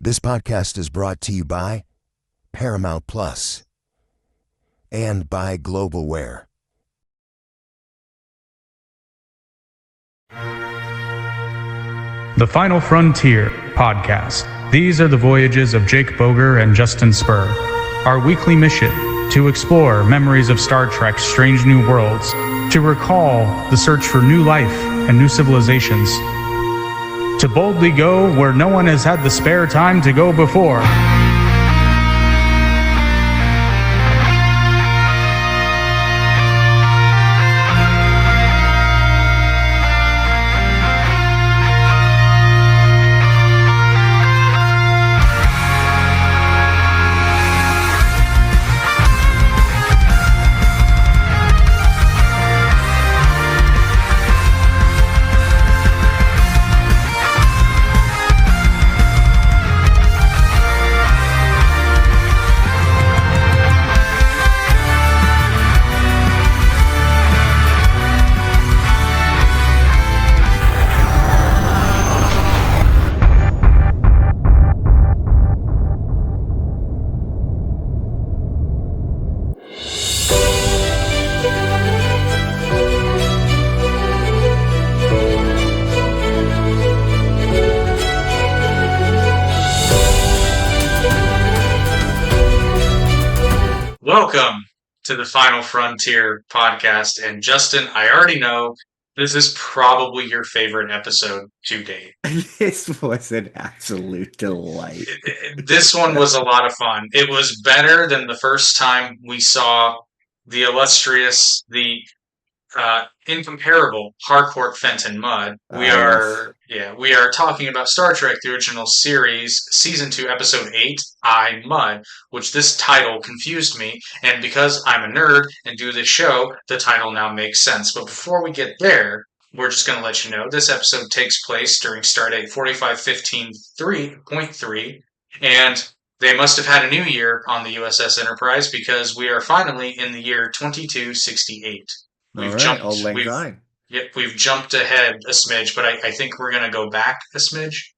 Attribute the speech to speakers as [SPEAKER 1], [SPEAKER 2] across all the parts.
[SPEAKER 1] This podcast is brought to you by Paramount Plus and by Globalware.
[SPEAKER 2] The Final Frontier podcast. These are the voyages of Jake Boger and Justin Spur. Our weekly mission to explore memories of Star Trek's strange new worlds, to recall the search for new life and new civilizations, to boldly go where no one has had the spare time to go before.
[SPEAKER 3] Welcome to the Final Frontier podcast. And Justin, I already know this is probably your favorite episode to date.
[SPEAKER 4] This was an absolute delight.
[SPEAKER 3] This one was a lot of fun. It was better than the first time we saw the illustrious, the incomparable Harcourt Fenton Mudd. We are talking about Star Trek: The Original Series, Season 2, Episode 8, I, Mudd, which this title confused me, and because I'm a nerd and do this show, the title now makes sense. But before we get there, we're just going to let you know this episode takes place during Stardate 4515.3, and they must have had a new year on the USS Enterprise because we are finally in the year 2268. We've jumped ahead a smidge, but I think we're going to go back a smidge,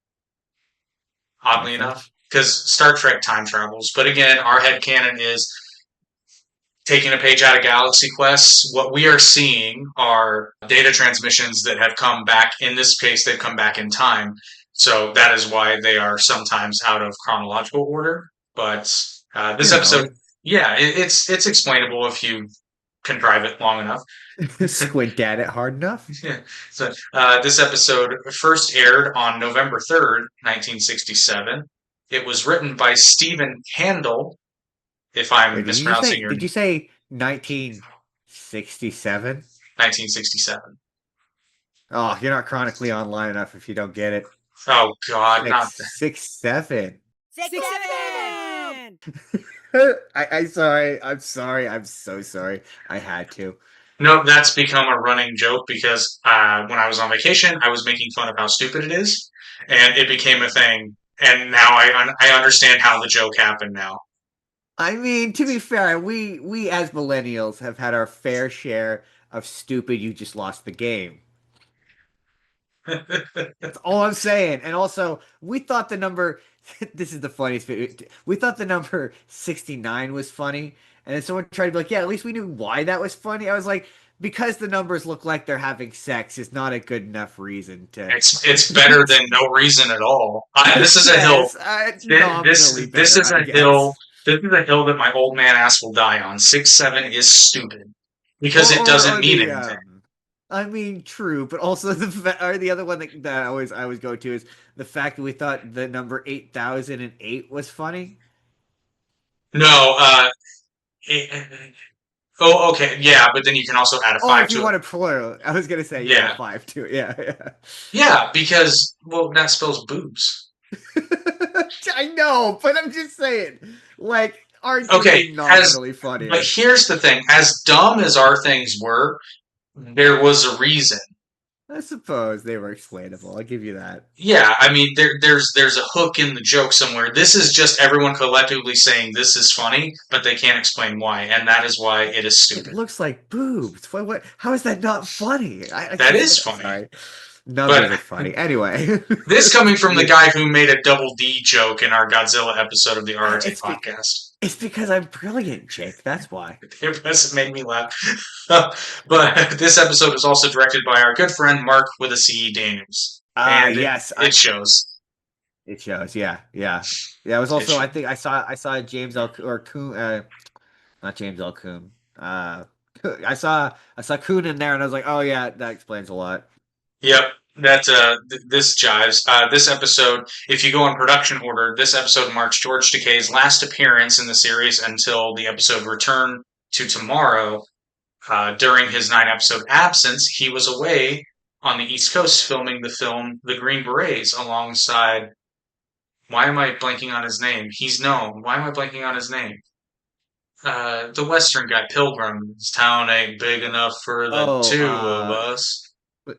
[SPEAKER 3] oddly enough, because Star Trek time travels. But again, our headcanon is taking a page out of Galaxy Quest. What we are seeing are data transmissions that have come back. In this case, they've come back in time. So that is why they are sometimes out of chronological order. But this episode, it's explainable if you contrive it long enough.
[SPEAKER 4] Squint at it hard enough.
[SPEAKER 3] Yeah. So this episode first aired on November 3rd, 1967. It was written by Stephen Handel, if I'm mispronouncing your name.
[SPEAKER 4] Did you say 1967?
[SPEAKER 3] 1967.
[SPEAKER 4] Oh, you're not chronically online enough if you don't get it.
[SPEAKER 3] Oh, God.
[SPEAKER 4] Not that. 6'7".
[SPEAKER 5] 6'7".
[SPEAKER 4] I'm sorry. I'm so sorry. I had to.
[SPEAKER 3] No, that's become a running joke because when I was on vacation, I was making fun of how stupid it is, and it became a thing. And now I understand how the joke happened now.
[SPEAKER 4] I mean, to be fair, we as millennials have had our fair share of stupid. You just lost the game. That's all I'm saying. And also, we thought the number. This is the funniest bit. We thought the number 69 was funny. And then someone tried to be like, yeah, at least we knew why that was funny. I was like, because the numbers look like they're having sex is not a good enough reason to...
[SPEAKER 3] It's better than no reason at all. This is a hill. This is a hill. This is a hill that my old man ass will die on. 6'7" is stupid. Because it doesn't mean anything.
[SPEAKER 4] I mean, true, but also the other one that I always go to is the fact that we thought the number 8008 was funny.
[SPEAKER 3] No, okay, yeah, but then you can also add a 5 to it.
[SPEAKER 4] If you want a plural, I was going to say, a 5 to it, yeah.
[SPEAKER 3] Yeah, because, that spells boobs.
[SPEAKER 4] I know, but I'm just saying, like, our
[SPEAKER 3] things
[SPEAKER 4] not really funny.
[SPEAKER 3] But here's the thing, as dumb as our things were, there was a reason.
[SPEAKER 4] I suppose they were explainable. I'll give you that.
[SPEAKER 3] Yeah, I mean, there's a hook in the joke somewhere. This is just everyone collectively saying this is funny, but they can't explain why, and that is why it is stupid.
[SPEAKER 4] It looks like boobs. What? How is that not funny?
[SPEAKER 3] That is funny.
[SPEAKER 4] Sorry. Numbers are funny. Anyway,
[SPEAKER 3] this coming from the guy who made a double D joke in our Godzilla episode of the RRT podcast.
[SPEAKER 4] It's because I'm brilliant, Jake. That's why.
[SPEAKER 3] It made me laugh. But this episode was also directed by our good friend Mark with a C. Daniels. And
[SPEAKER 4] yes,
[SPEAKER 3] it shows.
[SPEAKER 4] It shows, yeah. It was also, I think I saw James L. or Coon, not James L. Coon. I saw Coon in there, and I was like, oh yeah, that explains a lot.
[SPEAKER 3] Yep, that this jives. This episode, if you go in production order, this episode marks George Takei's last appearance in the series until the episode Return to Tomorrow. During his 9-episode absence, he was away on the East Coast filming the film The Green Berets alongside. Why am I blanking on his name? He's known. Why am I blanking on his name? The Western guy, Pilgrim. This town ain't big enough for the two of us.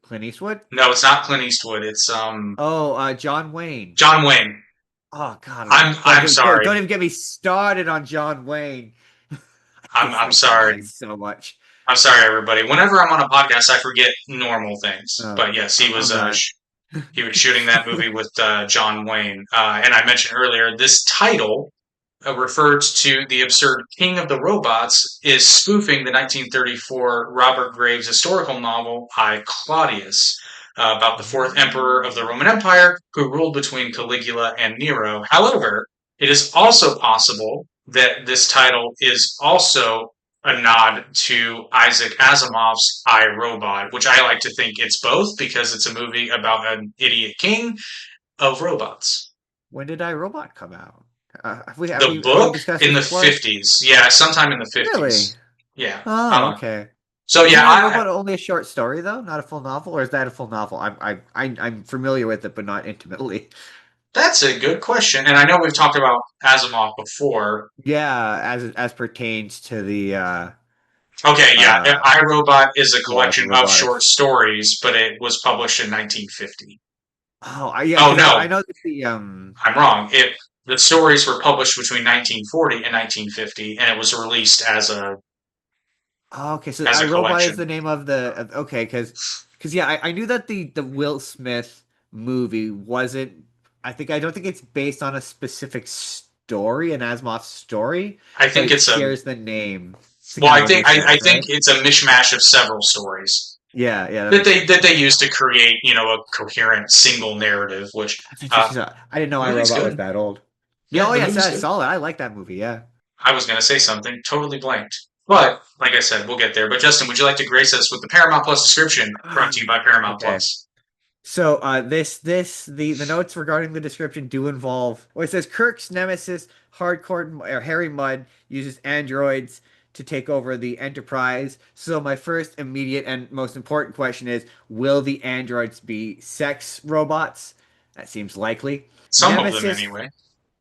[SPEAKER 4] Clint Eastwood?
[SPEAKER 3] No, it's not Clint Eastwood. It's
[SPEAKER 4] John Wayne.
[SPEAKER 3] John Wayne.
[SPEAKER 4] Oh God,
[SPEAKER 3] I'm sorry.
[SPEAKER 4] Don't even get me started on John Wayne.
[SPEAKER 3] I'm sorry.
[SPEAKER 4] So much.
[SPEAKER 3] I'm sorry, everybody. Whenever I'm on a podcast, I forget normal things. But yes, he was he was shooting that movie with John Wayne. And I mentioned earlier, this title refers to the absurd King of the Robots is spoofing the 1934 Robert Graves historical novel I, Claudius, about the fourth emperor of the Roman Empire who ruled between Caligula and Nero. However, it is also possible that this title is also a nod to Isaac Asimov's I, Robot, which I like to think it's both because it's a movie about an idiot king of robots.
[SPEAKER 4] When did I, Robot come out?
[SPEAKER 3] The book in the 50s. Yeah, sometime in the 50s.
[SPEAKER 4] Really?
[SPEAKER 3] Yeah.
[SPEAKER 4] Oh, okay.
[SPEAKER 3] So yeah,
[SPEAKER 4] Robot only a short story though, not a full novel, or is that a full novel? I'm familiar with it, but not intimately.
[SPEAKER 3] That's a good question, and I know we've talked about Asimov before.
[SPEAKER 4] Yeah, as pertains to the.
[SPEAKER 3] Okay, yeah, I, Robot is a collection of short stories, but it was published in 1950.
[SPEAKER 4] Oh, yeah.
[SPEAKER 3] Oh no,
[SPEAKER 4] I know that the
[SPEAKER 3] I'm wrong. The stories were published between 1940 and 1950, and it was released as a.
[SPEAKER 4] Oh, okay, so I, Robot is the name of the. Okay, because yeah, I knew that the Will Smith movie wasn't. I don't think it's based on a specific story, an Asimov story.
[SPEAKER 3] I think it
[SPEAKER 4] shares the name.
[SPEAKER 3] Well, I think it's a mishmash of several stories.
[SPEAKER 4] Yeah.
[SPEAKER 3] That they use to create, a coherent single narrative. Which
[SPEAKER 4] I didn't know I, Robot was that old. Yeah, that's solid. I like that movie. Yeah.
[SPEAKER 3] I was gonna say something, totally blanked. But like I said, we'll get there. But Justin, would you like to grace us with the Paramount Plus description brought to you by Paramount Plus?
[SPEAKER 4] So the notes regarding the description do involve. Well, it says Kirk's nemesis, Harry Mudd, uses androids to take over the Enterprise. So my first immediate and most important question is: will the androids be sex robots? That seems likely.
[SPEAKER 3] Some of them, anyway.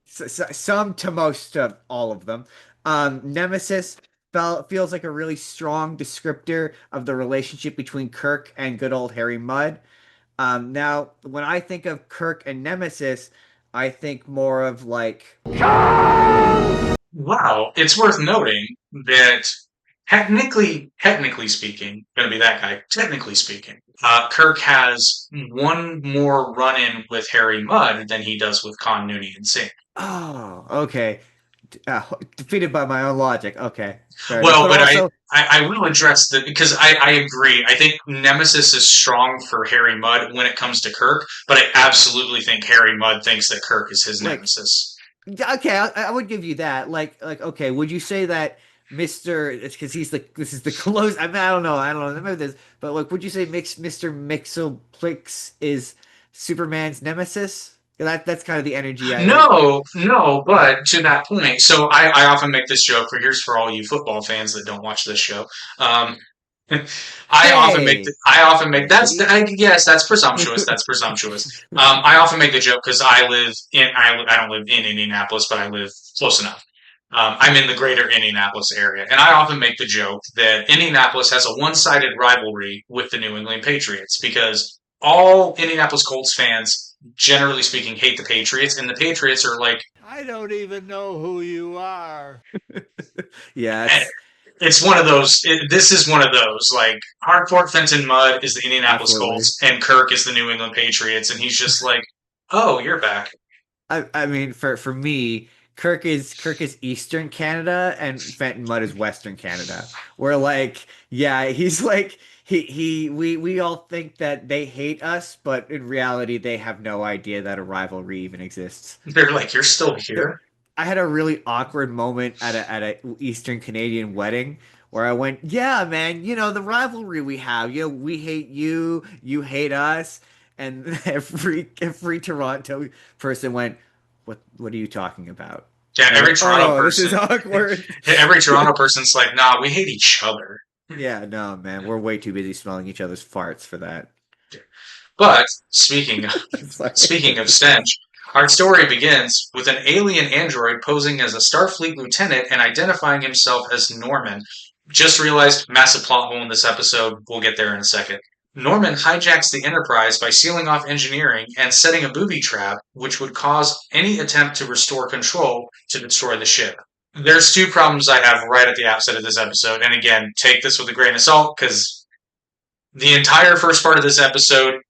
[SPEAKER 4] Some to most of all of them. Nemesis feels like a really strong descriptor of the relationship between Kirk and good old Harry Mudd. Now, when I think of Kirk and Nemesis, I think more of like.
[SPEAKER 3] Wow, it's worth noting that technically speaking, gonna be that guy. Technically speaking, Kirk has one more run-in with Harry Mudd than he does with Khan, Nooney, and Singh.
[SPEAKER 4] Oh, okay. Defeated by my own logic. Okay.
[SPEAKER 3] Well, but also, I will address that because I agree. I think Nemesis is strong for Harry Mudd when it comes to Kirk, but I absolutely think Harry Mudd thinks that Kirk is his nemesis.
[SPEAKER 4] Okay, I would give you that. Like, okay, would you say that Mr. It's because this is the close. I don't know this, but like, would you say Mr. Mixoplix is Superman's nemesis? That's kind of the energy.
[SPEAKER 3] No, but to that point, so I often make this joke. For all you football fans that don't watch this show. I often make that's presumptuous. That's presumptuous. I often make the joke because I don't live in Indianapolis, but I live close enough. I'm in the greater Indianapolis area, and I often make the joke that Indianapolis has a one-sided rivalry with the New England Patriots because all Indianapolis Colts fans, generally speaking, hate the Patriots, and the Patriots are like,
[SPEAKER 5] I don't even know who you are.
[SPEAKER 4] Yeah.
[SPEAKER 3] It's one of those. This is one of those. Like Harcourt Fenton Mudd is the Indianapolis
[SPEAKER 4] Absolutely.
[SPEAKER 3] Colts, and Kirk is the New England Patriots, and he's just like, "Oh, you're back."
[SPEAKER 4] I mean, for me, Kirk is Eastern Canada and Fenton Mudd is Western Canada. We're like, yeah, he's like we all think that they hate us, but in reality, they have no idea that a rivalry even exists.
[SPEAKER 3] They're like, "You're still
[SPEAKER 4] There,
[SPEAKER 3] here."
[SPEAKER 4] I had a really awkward moment at a Eastern Canadian wedding where I went, "Yeah, man, the rivalry we have. We hate you, you hate us." And every Toronto person went, "What are you talking about?"
[SPEAKER 3] Yeah,
[SPEAKER 4] And I was
[SPEAKER 3] every
[SPEAKER 4] like,
[SPEAKER 3] Toronto
[SPEAKER 4] "Oh, this is
[SPEAKER 3] person,
[SPEAKER 4] awkward."
[SPEAKER 3] every Toronto person's like, "Nah, we hate each other."
[SPEAKER 4] Yeah, no, man, we're way too busy smelling each other's farts for that.
[SPEAKER 3] But speaking
[SPEAKER 4] Sorry.
[SPEAKER 3] speaking of stench, our story begins with an alien android posing as a Starfleet lieutenant and identifying himself as Norman. Just realized massive plot hole in this episode. We'll get there in a second. Norman hijacks the Enterprise by sealing off engineering and setting a booby trap, which would cause any attempt to restore control to destroy the ship. There's two problems I have right at the outset of this episode, and again, take this with a grain of salt because the entire first part of this episode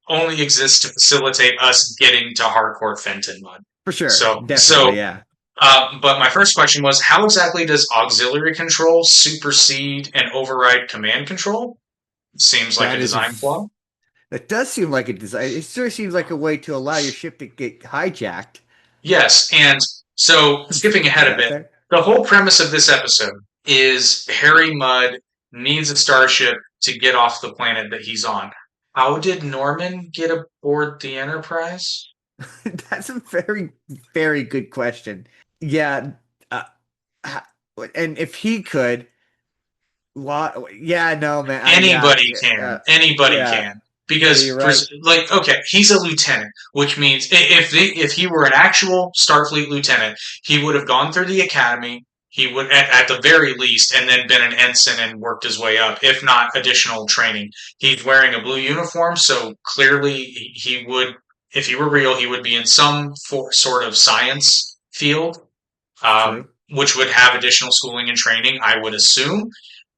[SPEAKER 3] only exists to facilitate us getting to Harcourt Fenton Mudd.
[SPEAKER 4] For sure,
[SPEAKER 3] So,
[SPEAKER 4] definitely,
[SPEAKER 3] so,
[SPEAKER 4] yeah.
[SPEAKER 3] but my first question was, how exactly does auxiliary control supersede and override command control? Seems like a
[SPEAKER 4] That is a
[SPEAKER 3] design flaw.
[SPEAKER 4] that does seem like a design. It sure seems like a way to allow your ship to get hijacked.
[SPEAKER 3] Yes, and so skipping
[SPEAKER 4] Put
[SPEAKER 3] ahead a
[SPEAKER 4] that
[SPEAKER 3] bit,
[SPEAKER 4] there.
[SPEAKER 3] the whole premise of this episode is Harry Mudd needs a starship to get off the planet that he's on. How did Norman get aboard the Enterprise?
[SPEAKER 4] That's a very, very good question. Yeah, uh, ha- and if he could, yeah, no, man,
[SPEAKER 3] Anybody can. Anybody
[SPEAKER 4] yeah,
[SPEAKER 3] can.
[SPEAKER 4] yeah,
[SPEAKER 3] Because,
[SPEAKER 4] you're right.
[SPEAKER 3] like, okay, he's a lieutenant, which means if he were an actual Starfleet lieutenant, he would have gone through the academy. He would, at the very least, and then been an ensign and worked his way up, if not additional training. He's wearing a blue uniform, so clearly he would, if he were real, he would be in some sort of science field,
[SPEAKER 4] True.
[SPEAKER 3] which would have additional schooling and training, I would assume.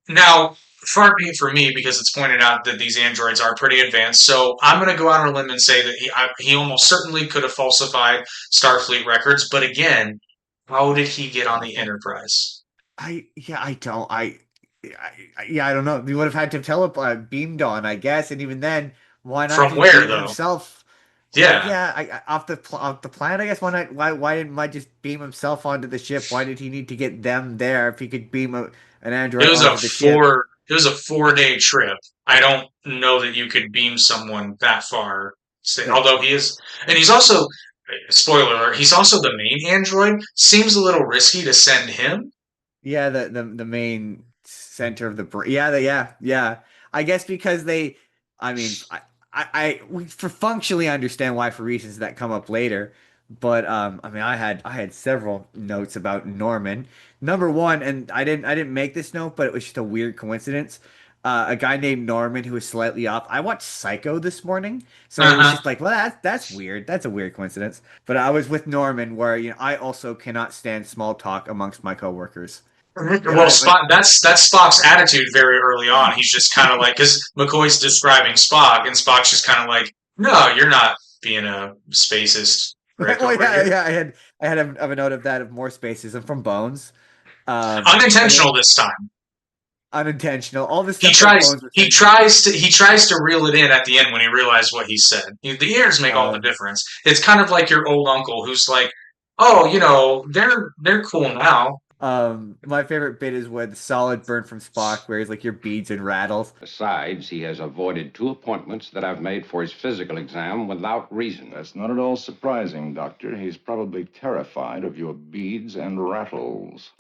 [SPEAKER 3] Now, far be it for me because it's pointed out that these androids are pretty advanced. So I'm going to go out on a limb and say that he almost certainly could have falsified Starfleet records. But again, how did he get on the Enterprise?
[SPEAKER 4] I don't, yeah, I don't know. He would have had to beamed on, I guess, and even then, why not
[SPEAKER 3] From
[SPEAKER 4] just
[SPEAKER 3] where
[SPEAKER 4] beam
[SPEAKER 3] though?
[SPEAKER 4] himself? Well,
[SPEAKER 3] Yeah,
[SPEAKER 4] yeah, off the planet, I guess. Why didn't Mike just beam himself onto the ship? Why did he need to get them there if he could beam an
[SPEAKER 3] it
[SPEAKER 4] android
[SPEAKER 3] was a
[SPEAKER 4] onto the ship?
[SPEAKER 3] four. It was a 4 day trip. I don't know that you could beam someone that far.
[SPEAKER 4] That
[SPEAKER 3] Although he is, and he's also, spoiler alert, he's also the main android. Seems a little risky to send him.
[SPEAKER 4] Yeah, the main center of the brain. Yeah, yeah. I guess because I mean, we for functionally understand why for reasons that come up later. But I mean, I had several notes about Norman. Number one, and I didn't make this note, but it was just a weird coincidence. A guy named Norman who was slightly off. I watched Psycho this morning, so it was
[SPEAKER 3] Uh
[SPEAKER 4] just like, well, that's weird. That's a weird coincidence. But I was with Norman, where I also cannot stand small talk amongst my coworkers.
[SPEAKER 3] Well,
[SPEAKER 4] Yeah, like
[SPEAKER 3] Spock, that's Spock's attitude very early on. He's just kind of like, because McCoy's describing Spock, and Spock's just kind of like, no, you're not being a spacist prick
[SPEAKER 4] well,
[SPEAKER 3] over
[SPEAKER 4] yeah,
[SPEAKER 3] here.
[SPEAKER 4] yeah. I had a note of that of more spaces and from Bones. And then
[SPEAKER 3] Unintentional this time.
[SPEAKER 4] unintentional. All this
[SPEAKER 3] He
[SPEAKER 4] stuff that
[SPEAKER 3] tries
[SPEAKER 4] Bones was
[SPEAKER 3] he
[SPEAKER 4] saying.
[SPEAKER 3] tries to he tries to reel it in at the end when he realized what he said. The ears make all the
[SPEAKER 4] Um,
[SPEAKER 3] difference. It's kind of like your old uncle who's like, oh, they're cool now.
[SPEAKER 4] my favorite bit is when Solid burn from Spock, where he's like your beads and rattles.
[SPEAKER 5] Besides, he has avoided 2 appointments that I've made for his physical exam without reason.
[SPEAKER 6] That's not at all surprising, Doctor. He's probably terrified of your beads and rattles.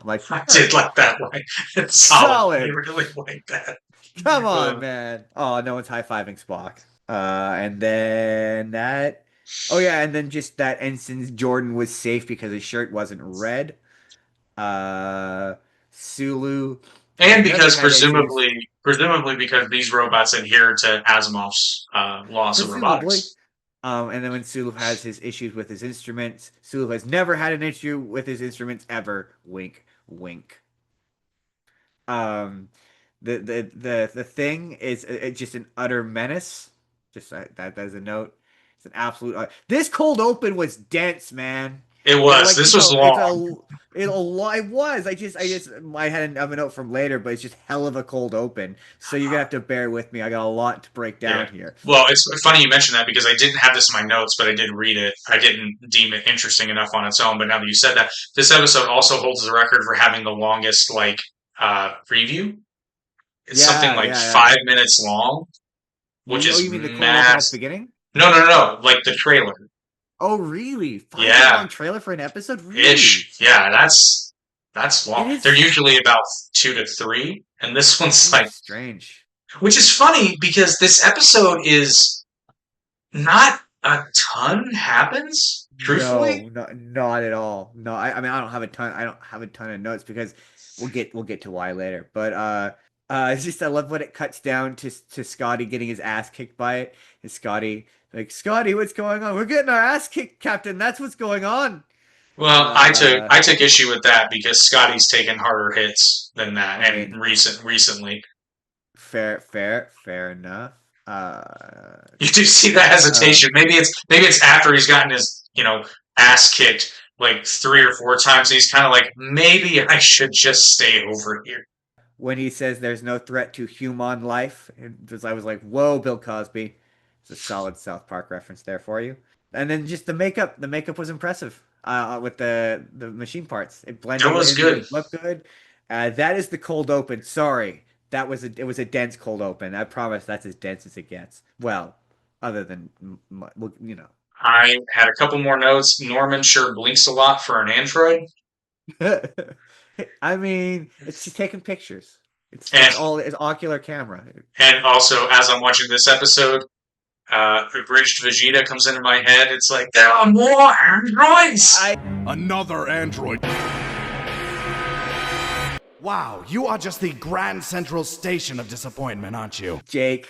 [SPEAKER 4] I'm like,
[SPEAKER 3] I did like that line. It's solid. I
[SPEAKER 4] Solid.
[SPEAKER 3] really like that.
[SPEAKER 4] Come on, man. Oh, no one's high fiving Spock. And then that. Oh yeah, and then just that Ensign Jordan was safe because his shirt wasn't red. Uh, Sulu
[SPEAKER 3] And
[SPEAKER 4] never
[SPEAKER 3] because
[SPEAKER 4] had issues.
[SPEAKER 3] presumably because these robots adhere to Asimov's laws of
[SPEAKER 4] Presumably,
[SPEAKER 3] robotics.
[SPEAKER 4] And then when Sulu has his issues with his instruments, Sulu has never had an issue with his instruments ever. Wink, wink. Um, the thing is just an utter menace. Just that as a note. It's an absolute. This cold open was dense, man.
[SPEAKER 3] It was.
[SPEAKER 4] Like,
[SPEAKER 3] This was long.
[SPEAKER 4] It was. I had another note from later, but it's just hell of a cold open. So you're gonna have to bear with me. I got a lot to break down here.
[SPEAKER 3] Well, it's funny you mentioned that because I didn't have this in my notes, but I did read it. I didn't deem it interesting enough on its own, but now that you said that, this episode also holds the record for having the longest preview. It's something like
[SPEAKER 4] Yeah.
[SPEAKER 3] 5 minutes long, which
[SPEAKER 4] Oh,
[SPEAKER 3] is
[SPEAKER 4] you mean the cold open at the
[SPEAKER 3] massive.
[SPEAKER 4] beginning?
[SPEAKER 3] No, like the trailer.
[SPEAKER 4] Oh, really? 5 minute
[SPEAKER 3] Yeah,
[SPEAKER 4] long trailer for an episode? Really?
[SPEAKER 3] ish. Yeah, that's long.
[SPEAKER 4] It is
[SPEAKER 3] They're usually about 2 to 3, and this one's like,
[SPEAKER 4] strange.
[SPEAKER 3] which is funny because this episode is not a ton happens. Truthfully,
[SPEAKER 4] No, not at all. No, I mean I don't have a ton. I don't have a ton of notes because we'll get to why later. But it's just I love when it cuts down to Scotty getting his ass kicked by it. And Scotty like Scotty, what's going on? We're getting our ass kicked, Captain. That's what's going on.
[SPEAKER 3] well,
[SPEAKER 4] Uh,
[SPEAKER 3] I took issue with that because Scotty's taken harder hits than that,
[SPEAKER 4] I
[SPEAKER 3] and
[SPEAKER 4] mean,
[SPEAKER 3] recently.
[SPEAKER 4] fair enough.
[SPEAKER 3] You do see that
[SPEAKER 4] Uh,
[SPEAKER 3] hesitation. Maybe it's after he's gotten his ass kicked like 3 or 4 times. And he's kind of like, maybe I should just stay over here.
[SPEAKER 4] when he says there's no threat to human life, I was like, whoa, Bill Cosby. It's a solid South Park reference there for you. And then just the makeup was impressive. With the machine parts, it blended
[SPEAKER 3] That was
[SPEAKER 4] in,
[SPEAKER 3] good.
[SPEAKER 4] it looked good. That is the cold open. Sorry, it was a dense cold open. I promise that's as dense as it gets. Well, other than well,
[SPEAKER 3] I had a couple more notes. Norman sure blinks a lot for an android,
[SPEAKER 4] I mean, it's just taking pictures.
[SPEAKER 3] and
[SPEAKER 4] It's ocular camera.
[SPEAKER 3] also as I'm watching this episode, abridged Vegeta comes into my head. It's like there are more androids.
[SPEAKER 7] Another android. Wow, you are just the Grand Central Station of disappointment, aren't you?
[SPEAKER 4] Jake.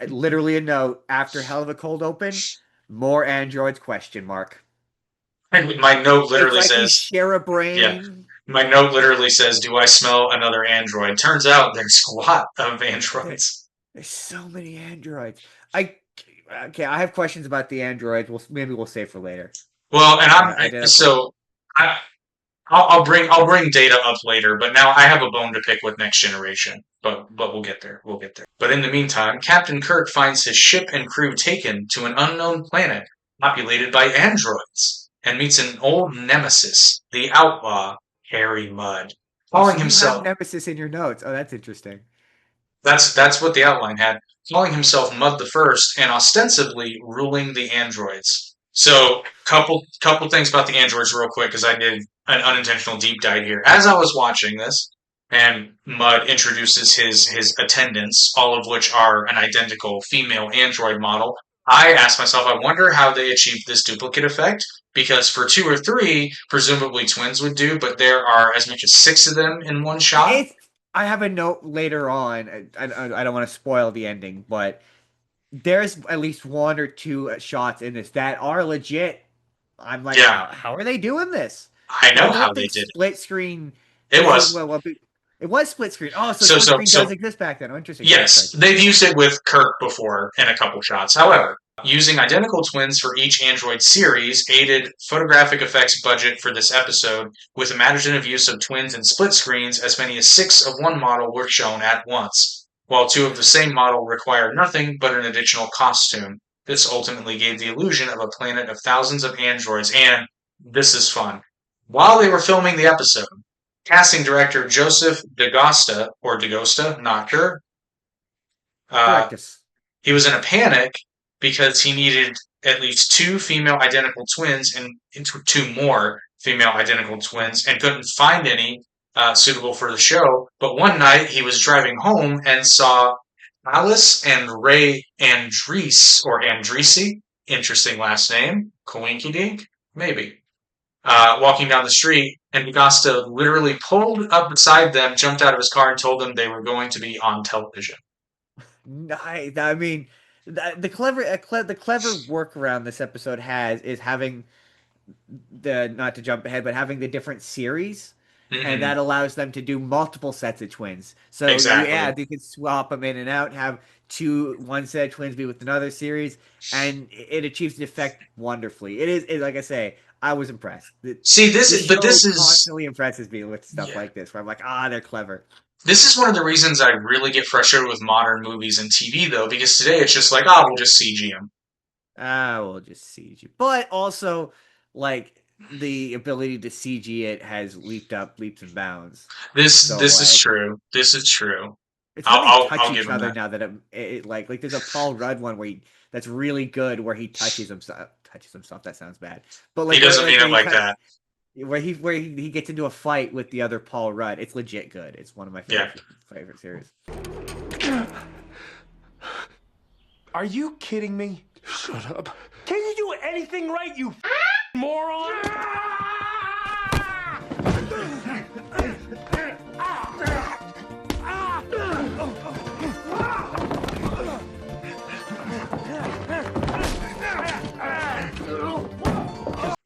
[SPEAKER 4] Literally a note after hell of a cold open. More androids? Question mark.
[SPEAKER 3] My note literally
[SPEAKER 4] It's like we
[SPEAKER 3] says,
[SPEAKER 4] share a brain.
[SPEAKER 3] yeah. My note literally says, "Do I smell another android?" Turns out there's a lot of androids.
[SPEAKER 4] There's so many androids. I have questions about the androids. Maybe we'll save for later.
[SPEAKER 3] Well, and
[SPEAKER 4] I did have
[SPEAKER 3] so I, I'll bring data up later, but now I have a bone to pick with Next Generation. But we'll get there. We'll get there. But in the meantime, Captain Kirk finds his ship and crew taken to an unknown planet populated by androids and meets an old nemesis, the outlaw Harry Mudd, calling
[SPEAKER 4] you
[SPEAKER 3] himself.
[SPEAKER 4] have Nemesis in your notes. Oh, that's interesting.
[SPEAKER 3] That's what the outline had. Calling himself Mud the First and ostensibly ruling the androids. So, couple things about the androids real quick, because I did an unintentional deep dive here. As I was watching this, and Mud introduces his attendants, all of which are an identical female android model. I asked myself, I wonder how they achieved this duplicate effect, because for 2 or 3, presumably twins would do, but there are as much as 6 of them in one shot.
[SPEAKER 4] I have a note later on. I don't want to spoil the ending, but there's at least 1 or 2 shots in this that are legit. I'm like,
[SPEAKER 3] Yeah.
[SPEAKER 4] how are they doing this?
[SPEAKER 3] I know
[SPEAKER 4] don't
[SPEAKER 3] how they
[SPEAKER 4] think
[SPEAKER 3] did it.
[SPEAKER 4] split screen.
[SPEAKER 3] It was.
[SPEAKER 4] It was split screen. Oh, so
[SPEAKER 3] So-
[SPEAKER 4] split screen
[SPEAKER 3] so-
[SPEAKER 4] does exist back then. Oh, interesting.
[SPEAKER 3] Yes, they've used it with Kirk before in a couple shots. However, using identical twins for each Android series aided photographic effects budget for this episode with imaginative use of twins and split screens. As many as 6 of one model were shown at once, while 2 of the same model required nothing but an additional costume. This ultimately gave the illusion of a planet of thousands of androids, and this is fun. While they were filming the episode, casting director Joseph DaGosta, not sure,
[SPEAKER 4] Correct us.
[SPEAKER 3] he was in a panic because he needed at least 2 female identical twins and 2 more female identical twins and couldn't find any suitable for the show. But one night he was driving home and saw Alice and Ray Andrisi, interesting last name, Coinky Dink, maybe, walking down the street, and DaGosta literally pulled up beside them, jumped out of his car, and told them they were going to be on television.
[SPEAKER 4] I mean, The clever workaround this episode has is having the, not to jump ahead, but having the different series, and
[SPEAKER 3] Mhm.
[SPEAKER 4] that allows them to do multiple sets of twins. So
[SPEAKER 3] Exactly.
[SPEAKER 4] you can swap them in and out, have one set of twins be with another series, and it achieves the effect wonderfully. Like I say, I was impressed.
[SPEAKER 3] See,
[SPEAKER 4] This
[SPEAKER 3] but
[SPEAKER 4] show
[SPEAKER 3] this is
[SPEAKER 4] constantly impresses me with stuff
[SPEAKER 3] yeah.
[SPEAKER 4] like this, where I'm like, they're clever.
[SPEAKER 3] This is one of the reasons I really get frustrated with modern movies and TV, though, because today it's just like, oh, we'll just CG them.
[SPEAKER 4] We'll just CG. But also, like, the ability to CG it has leaps and bounds. So
[SPEAKER 3] This is
[SPEAKER 4] like,
[SPEAKER 3] true. This is true.
[SPEAKER 4] it's when they touch
[SPEAKER 3] I'll give
[SPEAKER 4] each
[SPEAKER 3] him
[SPEAKER 4] other
[SPEAKER 3] that.
[SPEAKER 4] now that like there's a Paul Rudd one that's really good where he touches himself. Touches himself. That sounds bad. But
[SPEAKER 3] He
[SPEAKER 4] like
[SPEAKER 3] doesn't mean
[SPEAKER 4] where
[SPEAKER 3] it like that.
[SPEAKER 4] he gets into a fight with the other Paul Rudd. It's legit good. It's one of my
[SPEAKER 3] Yeah.
[SPEAKER 4] favorite series.
[SPEAKER 8] Are you kidding me?
[SPEAKER 7] Shut up.
[SPEAKER 8] Can you do anything right, you moron?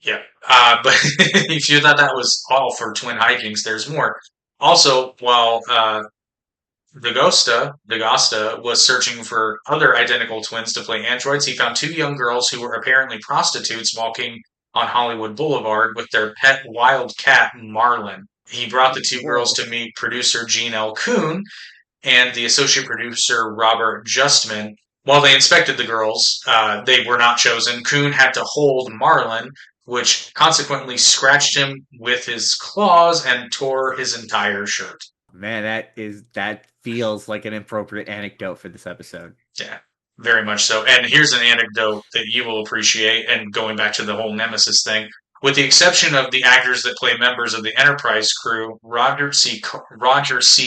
[SPEAKER 3] Yeah. But if you thought that was all for twin hijinks, there's more. Also, while Dagosta was searching for other identical twins to play androids, he found two young girls who were apparently prostitutes walking on Hollywood Boulevard with their pet wild cat, Marlin. He brought the two girls
[SPEAKER 4] Whoa.
[SPEAKER 3] to meet producer Gene L. Kuhn and the associate producer Robert Justman. While they inspected the girls, they were not chosen. Kuhn had to hold Marlin, which consequently scratched him with his claws and tore his entire shirt.
[SPEAKER 4] Man, that feels like an appropriate anecdote for this episode.
[SPEAKER 3] Yeah, very much so. And here's an anecdote that you will appreciate. And going back to the whole Nemesis thing, with the exception of the actors that play members of the Enterprise crew, Roger C.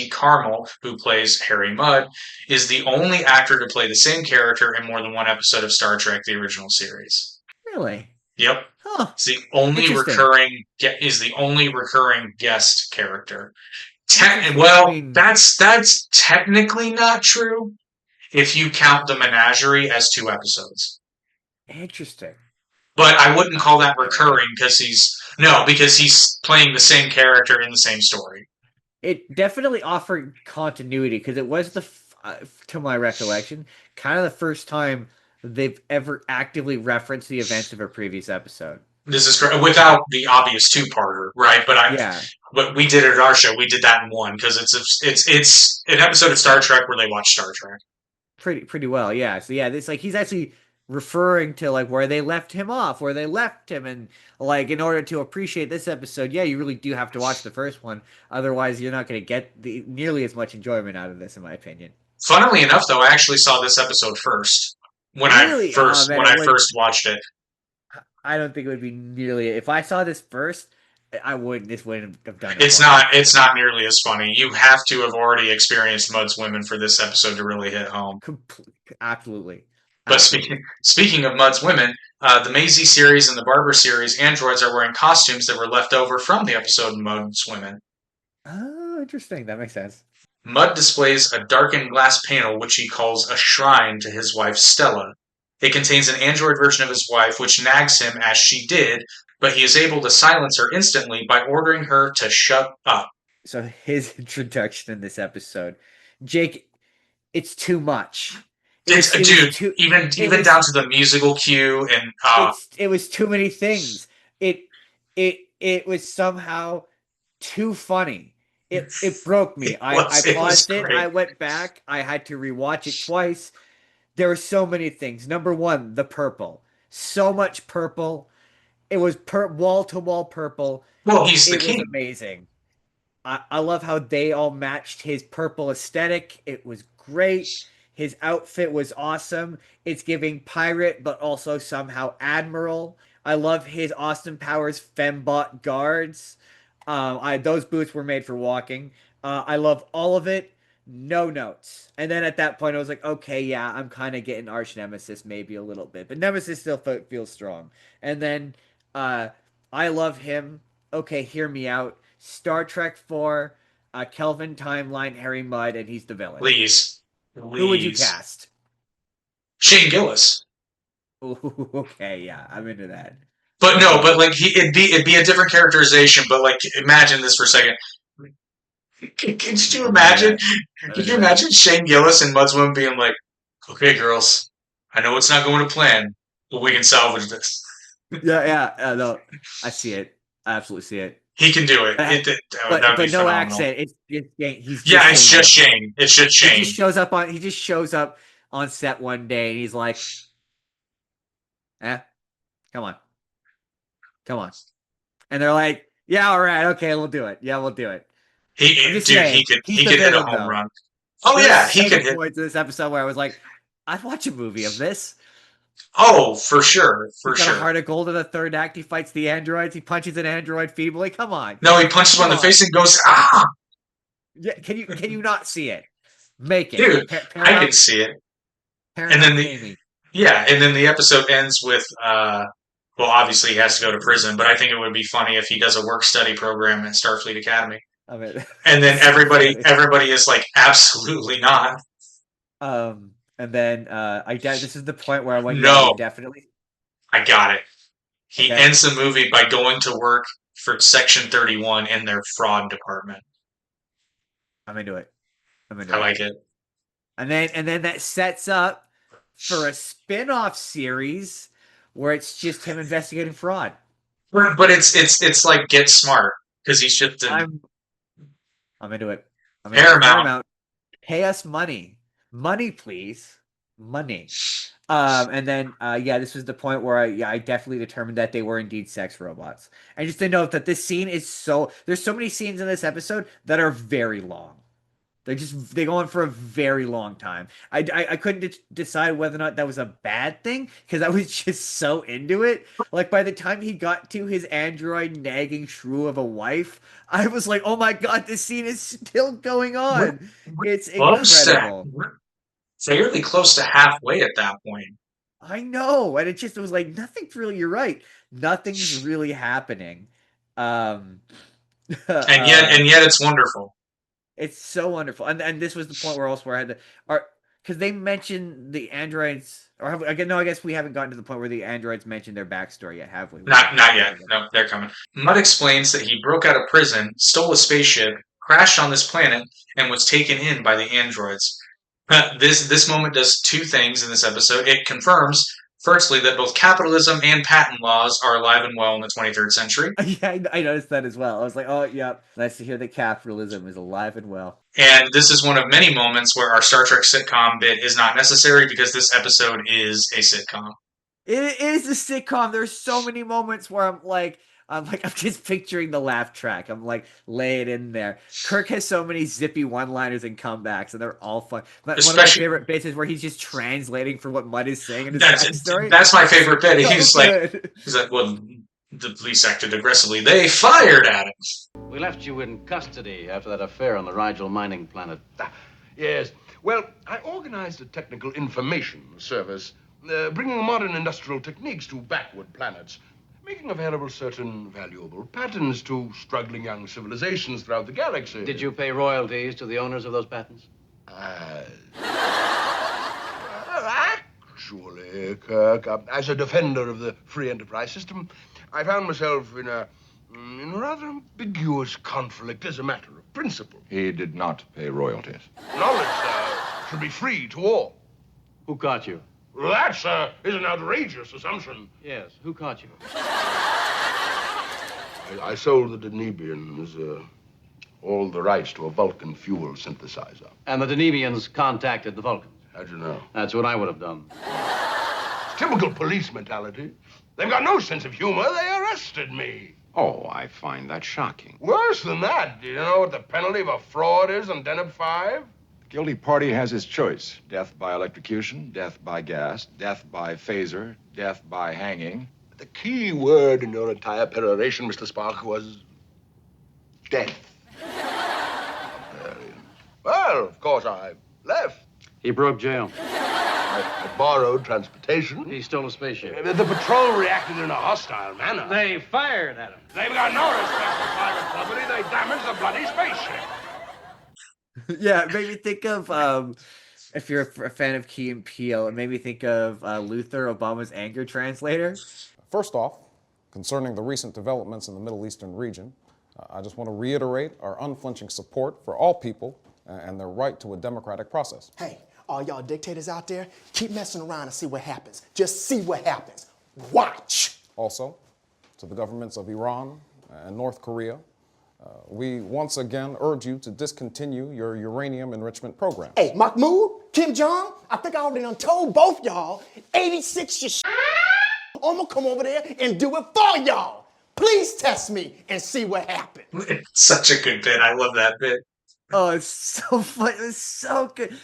[SPEAKER 3] Carmel, who plays Harry Mudd, is the only actor to play the same character in more than one episode of Star Trek: The Original Series.
[SPEAKER 4] Really?
[SPEAKER 3] Yep,
[SPEAKER 4] Huh.
[SPEAKER 3] it's the only
[SPEAKER 4] Interesting.
[SPEAKER 3] recurring guest character.
[SPEAKER 4] Interesting. I
[SPEAKER 3] Well,
[SPEAKER 4] mean,
[SPEAKER 3] that's technically not true if you count the menagerie as 2 episodes.
[SPEAKER 4] interesting.
[SPEAKER 3] But I wouldn't call that
[SPEAKER 4] All right.
[SPEAKER 3] recurring because he's playing the same character in the same story.
[SPEAKER 4] It definitely offered continuity because it was to my recollection, kind of the first time they've ever actively referenced the events of a previous episode.
[SPEAKER 3] This is correct without the obvious two-parter, right?
[SPEAKER 4] Yeah,
[SPEAKER 3] But we did it at our show. We did that in one because it's an episode of Star Trek where they watch Star Trek.
[SPEAKER 4] pretty well. Yeah. So yeah, it's like he's actually referring to like where they left him off, where they left him, and like in order to appreciate this episode, yeah, you really do have to watch the first one. Otherwise, you're not going to get nearly as much enjoyment out of this, in my opinion.
[SPEAKER 3] Funnily enough, though, I actually saw this episode first
[SPEAKER 4] Really? Oh man,
[SPEAKER 3] when
[SPEAKER 4] it
[SPEAKER 3] I
[SPEAKER 4] would.
[SPEAKER 3] first watched it.
[SPEAKER 4] I don't think it would be nearly. If I saw this first, I wouldn't. This wouldn't have done it
[SPEAKER 3] It's
[SPEAKER 4] for me.
[SPEAKER 3] not nearly as funny. You have to have already experienced Mud's Women for this episode to really hit home.
[SPEAKER 4] Absolutely,
[SPEAKER 3] But
[SPEAKER 4] absolutely.
[SPEAKER 3] speaking of Mud's Women, the Maisie series and the Barber series androids are wearing costumes that were left over from the episode Mud's Women.
[SPEAKER 4] Oh, interesting. That makes sense.
[SPEAKER 3] Mudd displays a darkened glass panel which he calls a shrine to his wife Stella. It contains an android version of his wife which nags him as she did, but he is able to silence her instantly by ordering her to shut up.
[SPEAKER 4] So his introduction in this episode, Jake, it's too much.
[SPEAKER 3] It's
[SPEAKER 4] It was
[SPEAKER 3] dude,
[SPEAKER 4] too. It
[SPEAKER 3] even
[SPEAKER 4] was
[SPEAKER 3] down to the musical cue and
[SPEAKER 4] it was too many things. It was somehow too funny. It broke me. I
[SPEAKER 3] it was
[SPEAKER 4] paused it.
[SPEAKER 3] great.
[SPEAKER 4] I went back. I had to rewatch it twice. There were so many things. Number one, the purple. So much purple. It was wall to wall purple.
[SPEAKER 3] Well, he's the
[SPEAKER 4] It was
[SPEAKER 3] king.
[SPEAKER 4] amazing. I love how they all matched his purple aesthetic. It was great. His outfit was awesome. It's giving pirate, but also somehow admiral. I love his Austin Powers fembot guards. Those boots were made for walking. I love all of it. No notes. And then at that point, I was like, okay, yeah, I'm kind of getting Arch Nemesis maybe a little bit, but Nemesis still feels strong. And then uh, I love him. Okay, hear me out. Star Trek 4, Kelvin timeline, Harry Mudd, and he's the villain.
[SPEAKER 3] Please.
[SPEAKER 4] Who would you
[SPEAKER 3] Please.
[SPEAKER 4] cast?
[SPEAKER 3] Shane Gillis.
[SPEAKER 4] Ooh, okay, yeah, I'm into that.
[SPEAKER 3] But no, but like it'd be a different characterization. But like, imagine this for a second. Could you imagine? Could you imagine Shane Gillis and Mudswoman being like, "Okay, girls, I know it's not going to plan, but we can salvage this."
[SPEAKER 4] Yeah, no, I see it. I absolutely see it.
[SPEAKER 3] He can do it. That would
[SPEAKER 4] But
[SPEAKER 3] be
[SPEAKER 4] no
[SPEAKER 3] phenomenal.
[SPEAKER 4] accent. It's he's
[SPEAKER 3] Yeah, it's
[SPEAKER 4] Shane
[SPEAKER 3] just Shane. It's just Shane.
[SPEAKER 4] He just shows up on set one day and he's like, come on. And they're like, yeah, all right, okay, we'll do it. Yeah, we'll do it.
[SPEAKER 3] He could hit a home run. Oh yeah, he could hit
[SPEAKER 4] points in this episode where I was like, I'd watch a movie of this.
[SPEAKER 3] Oh, for sure,
[SPEAKER 4] He's got a heart of gold in the third act. He fights the androids. He punches an android feebly. Come on.
[SPEAKER 3] No, he punches him on the face and goes, ah!
[SPEAKER 4] Yeah, can you not see it? Make it.
[SPEAKER 3] Dude, I can see it. And then the episode ends with well, obviously he has to go to prison, but I think it would be funny if he does a work study program at Starfleet Academy.
[SPEAKER 4] I mean,
[SPEAKER 3] and then everybody is like, absolutely not.
[SPEAKER 4] And then this is the point where I went,
[SPEAKER 3] no,
[SPEAKER 4] definitely.
[SPEAKER 3] I got it. He ends the movie by going to work for Section 31 in their fraud department.
[SPEAKER 4] I'm into it.
[SPEAKER 3] I like it.
[SPEAKER 4] And then that sets up for a spin-off series where it's just him investigating fraud.
[SPEAKER 3] But it's like Get Smart, because he's just
[SPEAKER 4] I'm into it.
[SPEAKER 3] Paramount.
[SPEAKER 4] Pay us money. Money, please. Money. And then this was the point where I definitely determined that they were indeed sex robots. And just to note that this scene is there's so many scenes in this episode that are very long. They go on for a very long time. I couldn't decide whether or not that was a bad thing because I was just so into it. Like by the time he got to his android nagging shrew of a wife, I was like, oh my god, this scene is still going on. It's incredible.
[SPEAKER 3] We're fairly close to halfway at that point.
[SPEAKER 4] I know, and it was like nothing's really. You're right. Nothing's really happening. And
[SPEAKER 3] yet it's wonderful.
[SPEAKER 4] It's so wonderful, and this was the point where I had to because they mentioned the androids, or I guess we haven't gotten to the point where the androids mentioned their backstory yet, have we?
[SPEAKER 3] Not yet. No, they're coming. Mudd explains that he broke out of prison, stole a spaceship, crashed on this planet, and was taken in by the androids. This moment does two things in this episode. It confirms, firstly, that both capitalism and patent laws are alive and well in the 23rd century.
[SPEAKER 4] Yeah, I noticed that as well. I was like, oh, yeah, nice to hear that capitalism is alive and well.
[SPEAKER 3] And this is one of many moments where our Star Trek sitcom bit is not necessary because this episode is a sitcom.
[SPEAKER 4] It is a sitcom. There's so many moments where I'm just picturing the laugh track. I'm like, lay it in there. Kirk has so many zippy one-liners and comebacks, and they're all fun. One of my favorite bits is where he's just translating for what Mudd is saying in his backstory.
[SPEAKER 3] That's my favorite bit. He's like, well, the police acted aggressively. They fired at him.
[SPEAKER 9] We left you in custody after that affair on the Rigel mining planet.
[SPEAKER 10] Yes. Well, I organized a technical information service, bringing modern industrial techniques to backward planets, making available certain valuable patents to struggling young civilizations throughout the galaxy.
[SPEAKER 9] Did you pay royalties to the owners of those patents?
[SPEAKER 10] Actually, Kirk, as a defender of the free enterprise system, I found myself in a rather ambiguous conflict as a matter of principle.
[SPEAKER 6] He did not pay royalties.
[SPEAKER 10] Knowledge, sir, should be free to all.
[SPEAKER 9] Who caught you?
[SPEAKER 10] That, sir, is an outrageous assumption.
[SPEAKER 9] Yes, who caught you?
[SPEAKER 10] I sold the Denebians all the rights to a Vulcan fuel synthesizer.
[SPEAKER 9] And the Denebians contacted the Vulcans?
[SPEAKER 10] How'd you know?
[SPEAKER 9] That's what I would have done.
[SPEAKER 10] It's typical police mentality. They've got no sense of humor. They arrested me.
[SPEAKER 5] Oh, I find that shocking.
[SPEAKER 10] Worse than that. Do you know what the penalty of a fraud is on Deneb 5?
[SPEAKER 6] The guilty party has his choice. Death by electrocution, death by gas, death by phaser, death by hanging.
[SPEAKER 10] The key word in your entire peroration, Mr. Spark, was death. Well, of course, I left.
[SPEAKER 9] He broke jail.
[SPEAKER 10] I borrowed transportation.
[SPEAKER 9] He stole a spaceship.
[SPEAKER 10] The patrol reacted in a hostile manner.
[SPEAKER 9] They fired at him.
[SPEAKER 10] They've got no respect for private property. They damaged the bloody spaceship.
[SPEAKER 4] Yeah, it made me think of if you're a fan of Key and Peele, it made me think of Luther, Obama's anger translator.
[SPEAKER 11] First off, concerning the recent developments in the Middle Eastern region, I just want to reiterate our unflinching support for all people and their right to a democratic process.
[SPEAKER 12] Hey, all y'all dictators out there, keep messing around and see what happens. Just see what happens. Watch!
[SPEAKER 11] Also, to the governments of Iran and North Korea, we once again urge you to discontinue your uranium enrichment program.
[SPEAKER 12] Hey, Mahmoud, Kim Jong, I think I already done told both y'all, 86 your shit. I'm gonna come over there and do it for y'all. Please test me and see what happens.
[SPEAKER 3] It's such a good bit. I love that bit.
[SPEAKER 4] Oh, it's so fun. It was so good.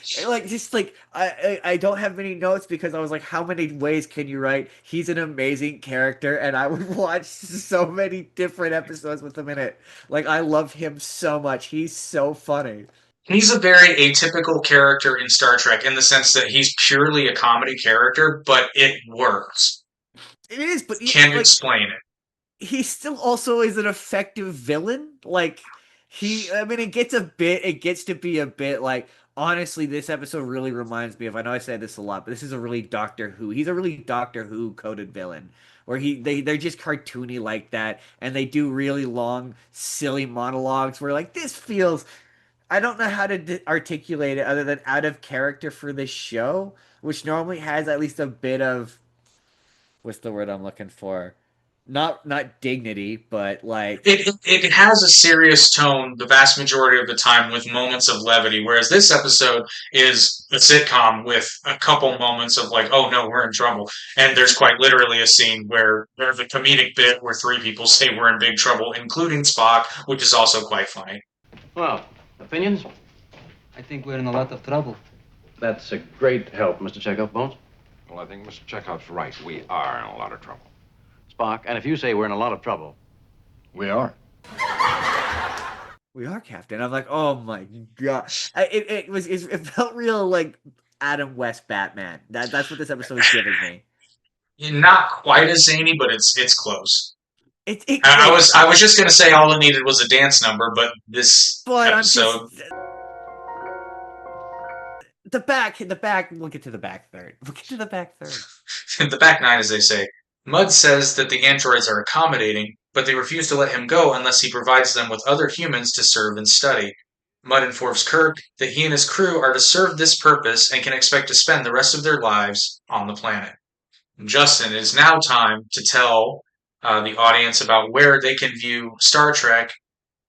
[SPEAKER 4] I don't have many notes because I was like, how many ways can you write? He's an amazing character, and I would watch so many different episodes with him in it. Like, I love him so much. He's so funny.
[SPEAKER 3] He's a very atypical character in Star Trek in the sense that he's purely a comedy character, but it works.
[SPEAKER 4] It is, but
[SPEAKER 3] Can you explain it?
[SPEAKER 4] He still also is an effective villain. Like, it gets to be a bit like, honestly, this episode really reminds me of, I know I say this a lot, but this is a really Doctor Who. He's a really Doctor Who coded villain, where they're just cartoony like that, and they do really long, silly monologues where, like, this feels, I don't know how to articulate it other than out of character for this show, which normally has at least a bit of, what's the word I'm looking for? Not dignity, but like...
[SPEAKER 3] It has a serious tone the vast majority of the time with moments of levity, whereas this episode is a sitcom with a couple moments of like, oh no, we're in trouble. And there's quite literally a scene where there's a comedic bit where three people say we're in big trouble, including Spock, which is also quite funny.
[SPEAKER 9] Well, opinions?
[SPEAKER 13] I think we're in a lot of trouble.
[SPEAKER 9] That's a great help, Mr. Chekov, Bones.
[SPEAKER 5] Well, I think Mr. Chekov's right. We are in a lot of trouble.
[SPEAKER 9] Spock, and if you say we're in a lot of trouble,
[SPEAKER 10] we are.
[SPEAKER 4] We are, Captain. I'm like, oh my gosh. It felt real like Adam West Batman. That's what this episode is giving me.
[SPEAKER 3] Not quite as zany, but it's close.
[SPEAKER 4] I
[SPEAKER 3] was just gonna say all it needed was a dance number, but this episode.
[SPEAKER 4] The back. We'll get to the back third.
[SPEAKER 3] The back nine, as they say. Mudd says that the androids are accommodating, but they refuse to let him go unless he provides them with other humans to serve and study. Mudd informs Kirk that he and his crew are to serve this purpose and can expect to spend the rest of their lives on the planet. Justin, it is now time to tell the audience about where they can view Star Trek,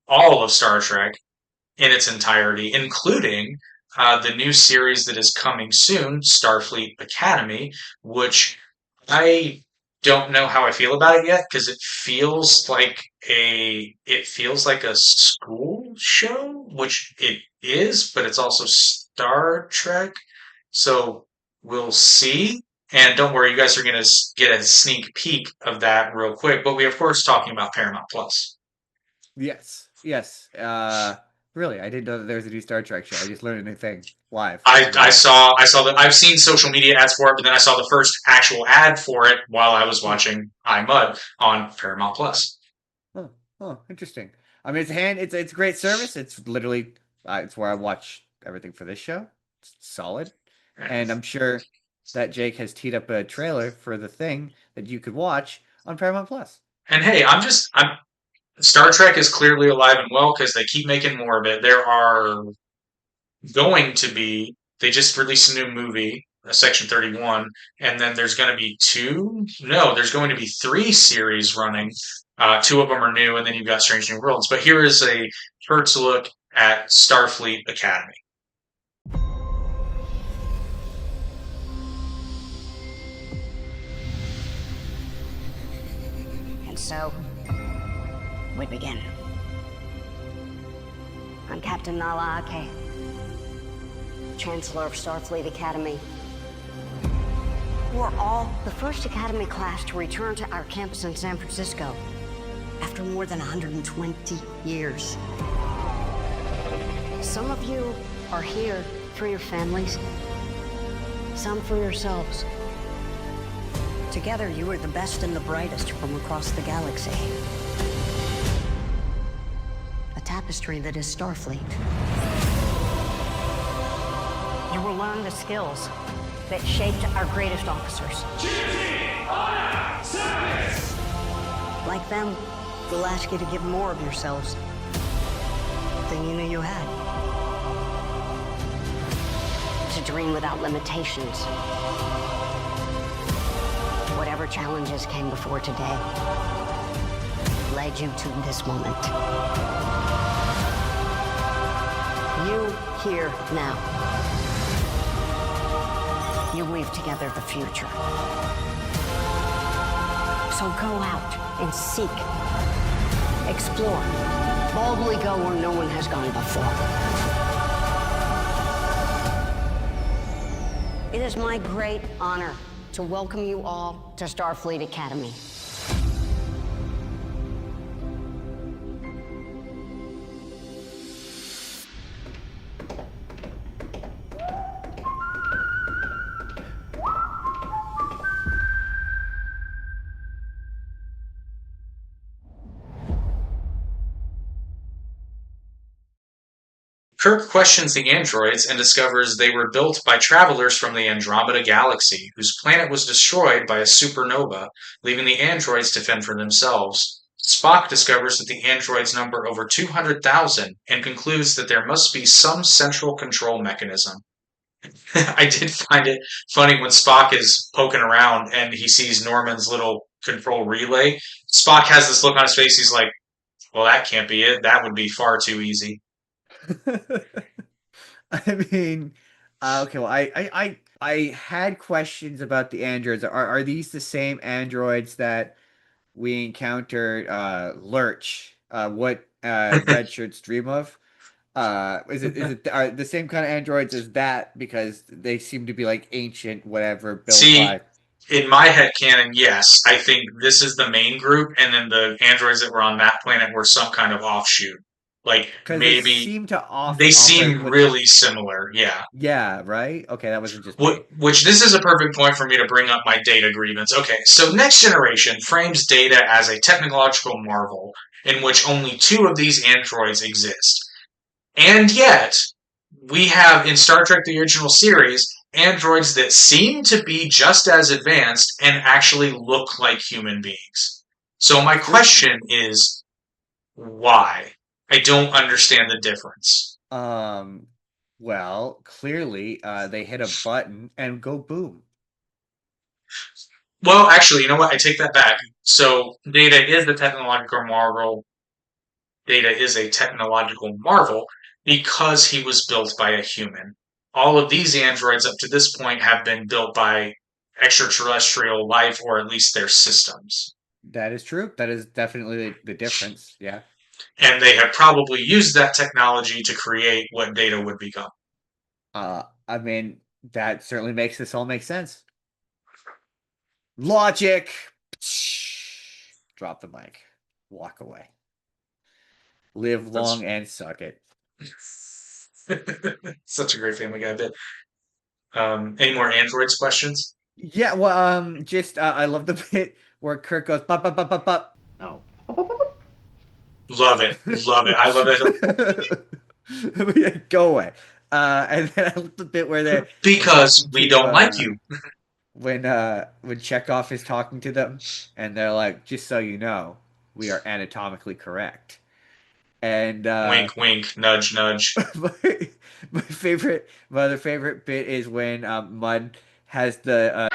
[SPEAKER 3] all of Star Trek, in its entirety, including the new series that is coming soon, Starfleet Academy, which I don't know how I feel about it yet because it feels like a school show, which it is, but it's also Star Trek. So we'll see. And don't worry, you guys are going to get a sneak peek of that real quick. But we, of course, talking about Paramount Plus.
[SPEAKER 4] Yes. Really, I didn't know that there was a new Star Trek show. I just learned a new thing live.
[SPEAKER 3] I saw that. I've seen social media ads for it, but then I saw the first actual ad for it while I was watching iMud on Paramount Plus.
[SPEAKER 4] Oh, interesting. I mean, it's a great service. It's literally it's where I watch everything for this show. It's solid, and I'm sure that Jake has teed up a trailer for the thing that you could watch on Paramount Plus.
[SPEAKER 3] And hey, Star Trek is clearly alive and well because they keep making more of it. There are going to be, they just released a new movie, Section 31, and then there's going to be there's going to be 3 series running. 2 of them are new, and then you've got Strange New Worlds. But here is a first look at Starfleet Academy.
[SPEAKER 14] And so, we begin. I'm Captain Nala Ake, Chancellor of Starfleet Academy. We're all the first Academy class to return to our campus in San Francisco after more than 120 years. Some of you are here for your families, some for yourselves. Together, you are the best and the brightest from across the galaxy. A tapestry that is Starfleet. You You will learn the skills that shaped our greatest officers. Like them, we'll ask you to give more of yourselves than you knew you had. To dream without limitations. Whatever challenges came before today led you to this moment. You here now. You weave together the future. So go out and seek, explore, boldly go where no one has gone before. It is my great honor to welcome you all to Starfleet Academy.
[SPEAKER 3] Kirk questions the androids and discovers they were built by travelers from the Andromeda Galaxy, whose planet was destroyed by a supernova, leaving the androids to fend for themselves. Spock discovers that the androids number over 200,000 and concludes that there must be some central control mechanism. I did find it funny when Spock is poking around and he sees Norman's little control relay. Spock has this look on his face. He's like, well, that can't be it. That would be far too easy.
[SPEAKER 4] I mean, okay. Well, I had questions about the androids. Are these the same androids that we encountered? Lurch, what red shirts dream of? Is it are the same kind of androids as that? Because they seem to be like ancient, whatever. Built by.
[SPEAKER 3] In my headcanon, yes. I think this is the main group, and then the androids that were on that planet were some kind of offshoot. Like maybe they seem really similar. Yeah.
[SPEAKER 4] Yeah. Right. Okay. That wasn't just
[SPEAKER 3] which this is a perfect point for me to bring up my Data grievance. Okay. So Next Generation frames Data as a technological marvel in which only 2 of these androids exist, and yet we have in Star Trek: The Original Series androids that seem to be just as advanced and actually look like human beings. So my question is, why? I don't understand the difference.
[SPEAKER 4] Well, clearly, they hit a button and go boom.
[SPEAKER 3] Well, actually, you know what? I take that back. So Data is a technological marvel. Data is a technological marvel because he was built by a human. All of these androids up to this point have been built by extraterrestrial life, or at least their systems.
[SPEAKER 4] That is true. That is definitely the difference. Yeah.
[SPEAKER 3] And they have probably used that technology to create what Data would become.
[SPEAKER 4] I mean, that certainly makes this all make sense. Logic. Drop the mic. Walk away. Live long and suck it.
[SPEAKER 3] Such a great Family Guy bit. Any more androids questions?
[SPEAKER 4] Yeah, well, just I love the bit where Kirk goes bop bop bop bop bop. Oh.
[SPEAKER 3] Love it. I love
[SPEAKER 4] it. Go away. And then I love the bit where they're
[SPEAKER 3] because we don't like you.
[SPEAKER 4] When Chekov is talking to them, and they're like, "Just so you know, we are anatomically correct." And
[SPEAKER 3] wink, wink, nudge, nudge.
[SPEAKER 4] my other favorite bit is when Mudd has the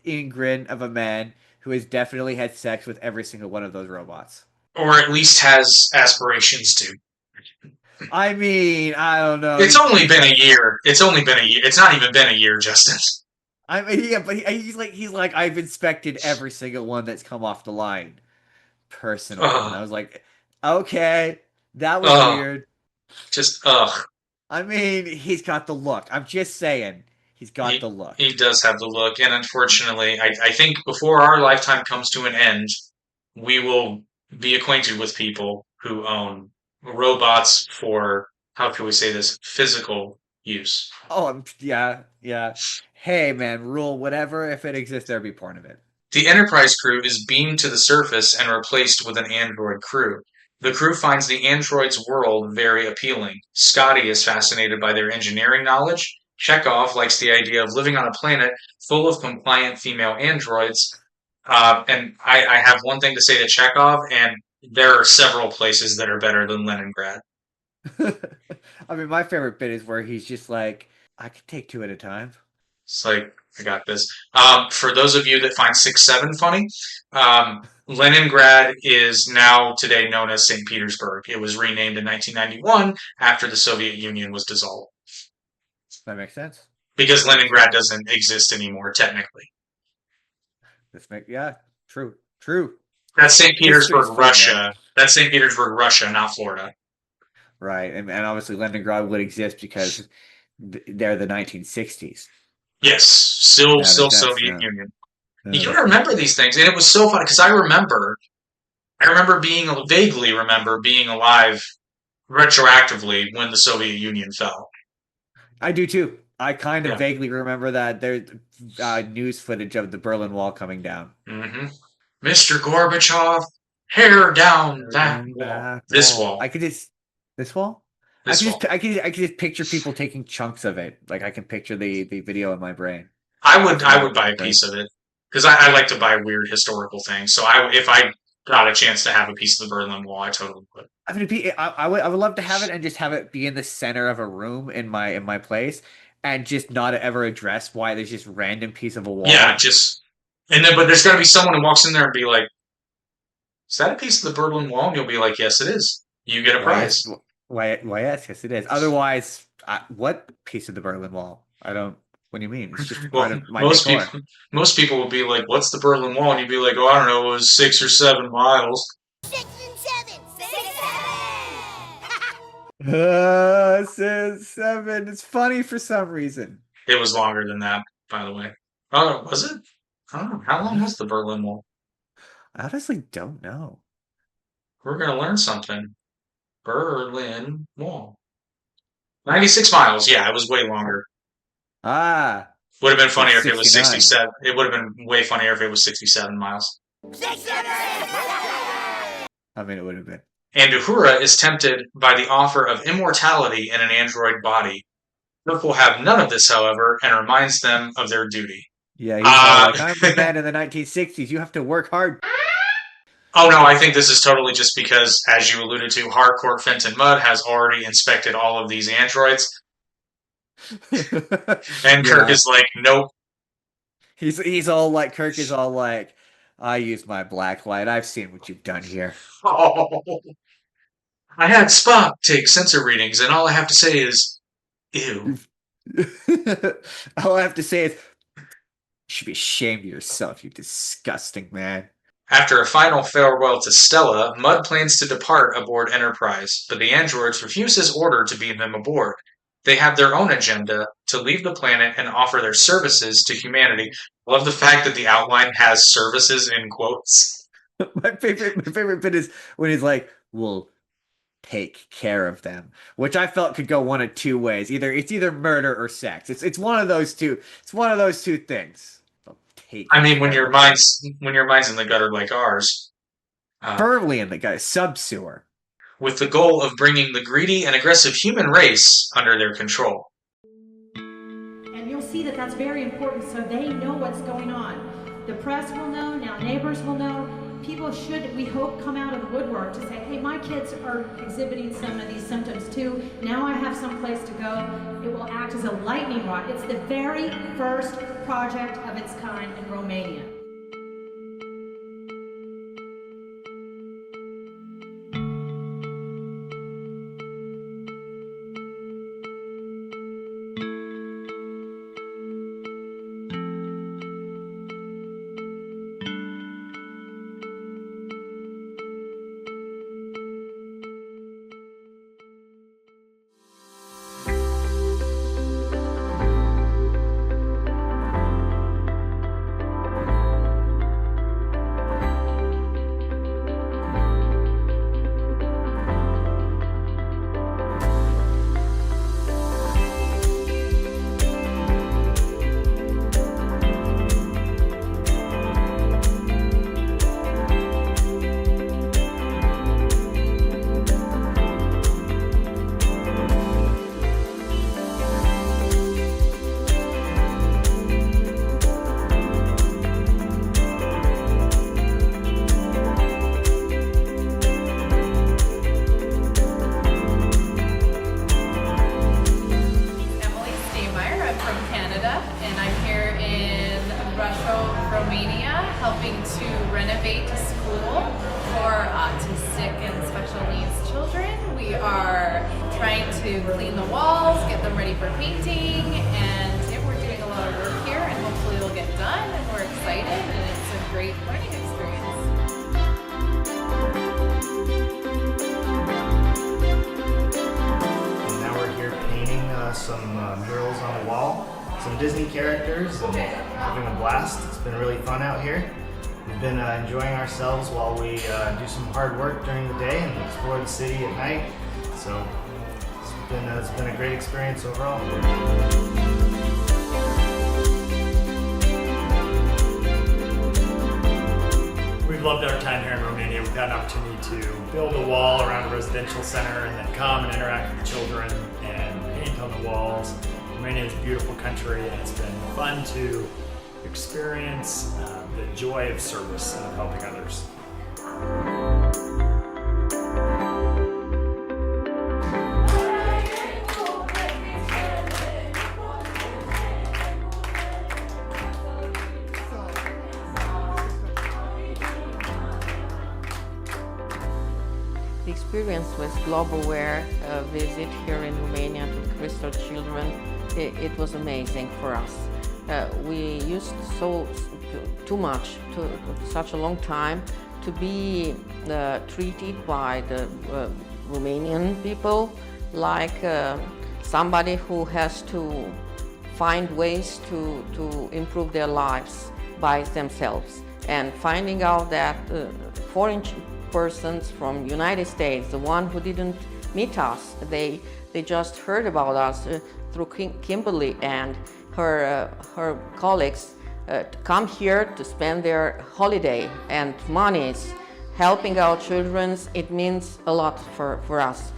[SPEAKER 4] grin of a man who has definitely had sex with every single one of those robots.
[SPEAKER 3] Or at least has aspirations to.
[SPEAKER 4] I mean, I don't know.
[SPEAKER 3] It's only been a year. It's not even been a year, Justin.
[SPEAKER 4] I mean, yeah, but he's like, I've inspected every single one that's come off the line, personally. And I was like, okay, that was weird.
[SPEAKER 3] Just
[SPEAKER 4] I mean, he's got the look. I'm just saying, he's got the look.
[SPEAKER 3] He does have the look, and unfortunately, I think before our lifetime comes to an end, we will be acquainted with people who own robots for, how can we say this, physical use.
[SPEAKER 4] Oh, yeah. Hey, man, rule whatever. If it exists, there'll be porn of it.
[SPEAKER 3] The Enterprise crew is beamed to the surface and replaced with an android crew. The crew finds the android's world very appealing. Scotty is fascinated by their engineering knowledge. Chekov likes the idea of living on a planet full of compliant female androids. And I have one thing to say to Chekov, and there are several places that are better than Leningrad.
[SPEAKER 4] I mean, my favorite bit is where he's just like, I can take two at a time.
[SPEAKER 3] It's like, I got this. For those of you that find 6-7 funny, Leningrad is now today known as St. Petersburg. It was renamed in 1991 after the Soviet Union was dissolved.
[SPEAKER 4] That makes sense.
[SPEAKER 3] Because Leningrad doesn't exist anymore, technically.
[SPEAKER 4] Yeah, true.
[SPEAKER 3] That's St. Petersburg, Russia. That's St. Petersburg, Russia, not Florida.
[SPEAKER 4] Right, and obviously Leningrad would exist because they're the 1960s.
[SPEAKER 3] Yes, still Soviet Union. You gotta remember these things, and it was so funny because I remember vaguely remember being alive retroactively when the Soviet Union fell.
[SPEAKER 4] I do too. I kind of vaguely remember that there's news footage of the Berlin Wall coming down.
[SPEAKER 3] Mm-hmm. Mr. Gorbachev, hair down that wall. This wall.
[SPEAKER 4] This wall? I could just picture people taking chunks of it. Like I can picture the video in my brain.
[SPEAKER 3] I would buy a piece of it because I like to buy weird historical things. So if I got a chance to have a piece of the Berlin Wall, I totally would.
[SPEAKER 4] I mean, I would love to have it and just have it be in the center of a room in my place, and just not ever address why there's just random piece of a wall.
[SPEAKER 3] Yeah, but there's got to be someone who walks in there and be like, "Is that a piece of the Berlin Wall?" And you'll be like, "Yes, it is. You get a prize."
[SPEAKER 4] Why? Yes, it is. Otherwise, what piece of the Berlin Wall? I don't. What do you mean? It's just part of my decor.
[SPEAKER 3] Most people will be like, "What's the Berlin Wall?" And you'd be like, "Oh, I don't know. It was 6 or 7 miles."
[SPEAKER 15] 6 and 7.
[SPEAKER 4] 7. It's funny for some reason.
[SPEAKER 3] It was longer than that, by the way. Oh, was it? I don't know. How long was the Berlin Wall?
[SPEAKER 4] I honestly don't know.
[SPEAKER 3] We're gonna learn something. Berlin Wall. 96 miles. Yeah, it was way longer. Would have been funnier if it was 67. It would have been way funnier if it was 67 miles.
[SPEAKER 15] 67!
[SPEAKER 4] I mean, it would have been.
[SPEAKER 3] And Uhura is tempted by the offer of immortality in an android body. Kirk will have none of this, however, and reminds them of their duty.
[SPEAKER 4] Yeah, he's like, I'm the man in the 1960s. You have to work hard.
[SPEAKER 3] Oh, no, I think this is totally just because, as you alluded to, Harcourt Fenton Mudd has already inspected all of these androids. And Kirk is like, nope.
[SPEAKER 4] He's all like, Kirk is all like, I use my black light. I've seen what you've done here.
[SPEAKER 3] Oh, I had Spock take sensor readings, and all I have to say is, ew.
[SPEAKER 4] All I have to say is, you should be ashamed of yourself, you disgusting man.
[SPEAKER 3] After a final farewell to Stella, Mudd plans to depart aboard Enterprise, but the androids refuse his order to beam them aboard. They have their own agenda to leave the planet and offer their services to humanity. I love the fact that the outline has services in quotes.
[SPEAKER 4] My favorite bit is when he's like, we'll take care of them, which I felt could go one of two ways. It's either murder or sex. It's one of those two. It's one of those two things.
[SPEAKER 3] I mean, when your mind's in the gutter like ours,
[SPEAKER 4] firmly in the gutter, subsewer,
[SPEAKER 3] with the goal of bringing the greedy and aggressive human race under their control.
[SPEAKER 16] And you'll see that that's very important, so they know what's going on. The press will know, now neighbors will know. People should, we hope, come out of the woodwork to say, hey, my kids are exhibiting some of these symptoms too. Now I have some place to go. It will act as a lightning rod. It's the very first project of its kind in Romania.
[SPEAKER 17] to renovate a school for autistic and special needs children. We are trying to clean the walls, get them ready for painting, and yeah, we're doing a lot of work here, and hopefully it'll get done, and we're excited, and it's a great learning experience.
[SPEAKER 18] And now we're here painting some murals on the wall, some Disney characters, and having a blast. It's been really fun out here. We've been enjoying ourselves while we do some hard work during the day and explore the city at night. So it's been a great experience overall.
[SPEAKER 19] We've loved our time here in Romania. We've had an opportunity to build a wall around a residential center and then come and interact with children and paint on the walls. Romania is a beautiful country, and it's been fun to experience the joy of service and of helping others.
[SPEAKER 20] The experience with GlobalWare visit here in Romania to the Crystal Children, it was amazing for us. We used too much, such a long time, to be treated by the Romanian people like somebody who has to find ways to improve their lives by themselves. And finding out that foreign persons from United States, the one who didn't meet us, they just heard about us through Kimberly and her colleagues come here to spend their holiday and monies helping our children. It means a lot for us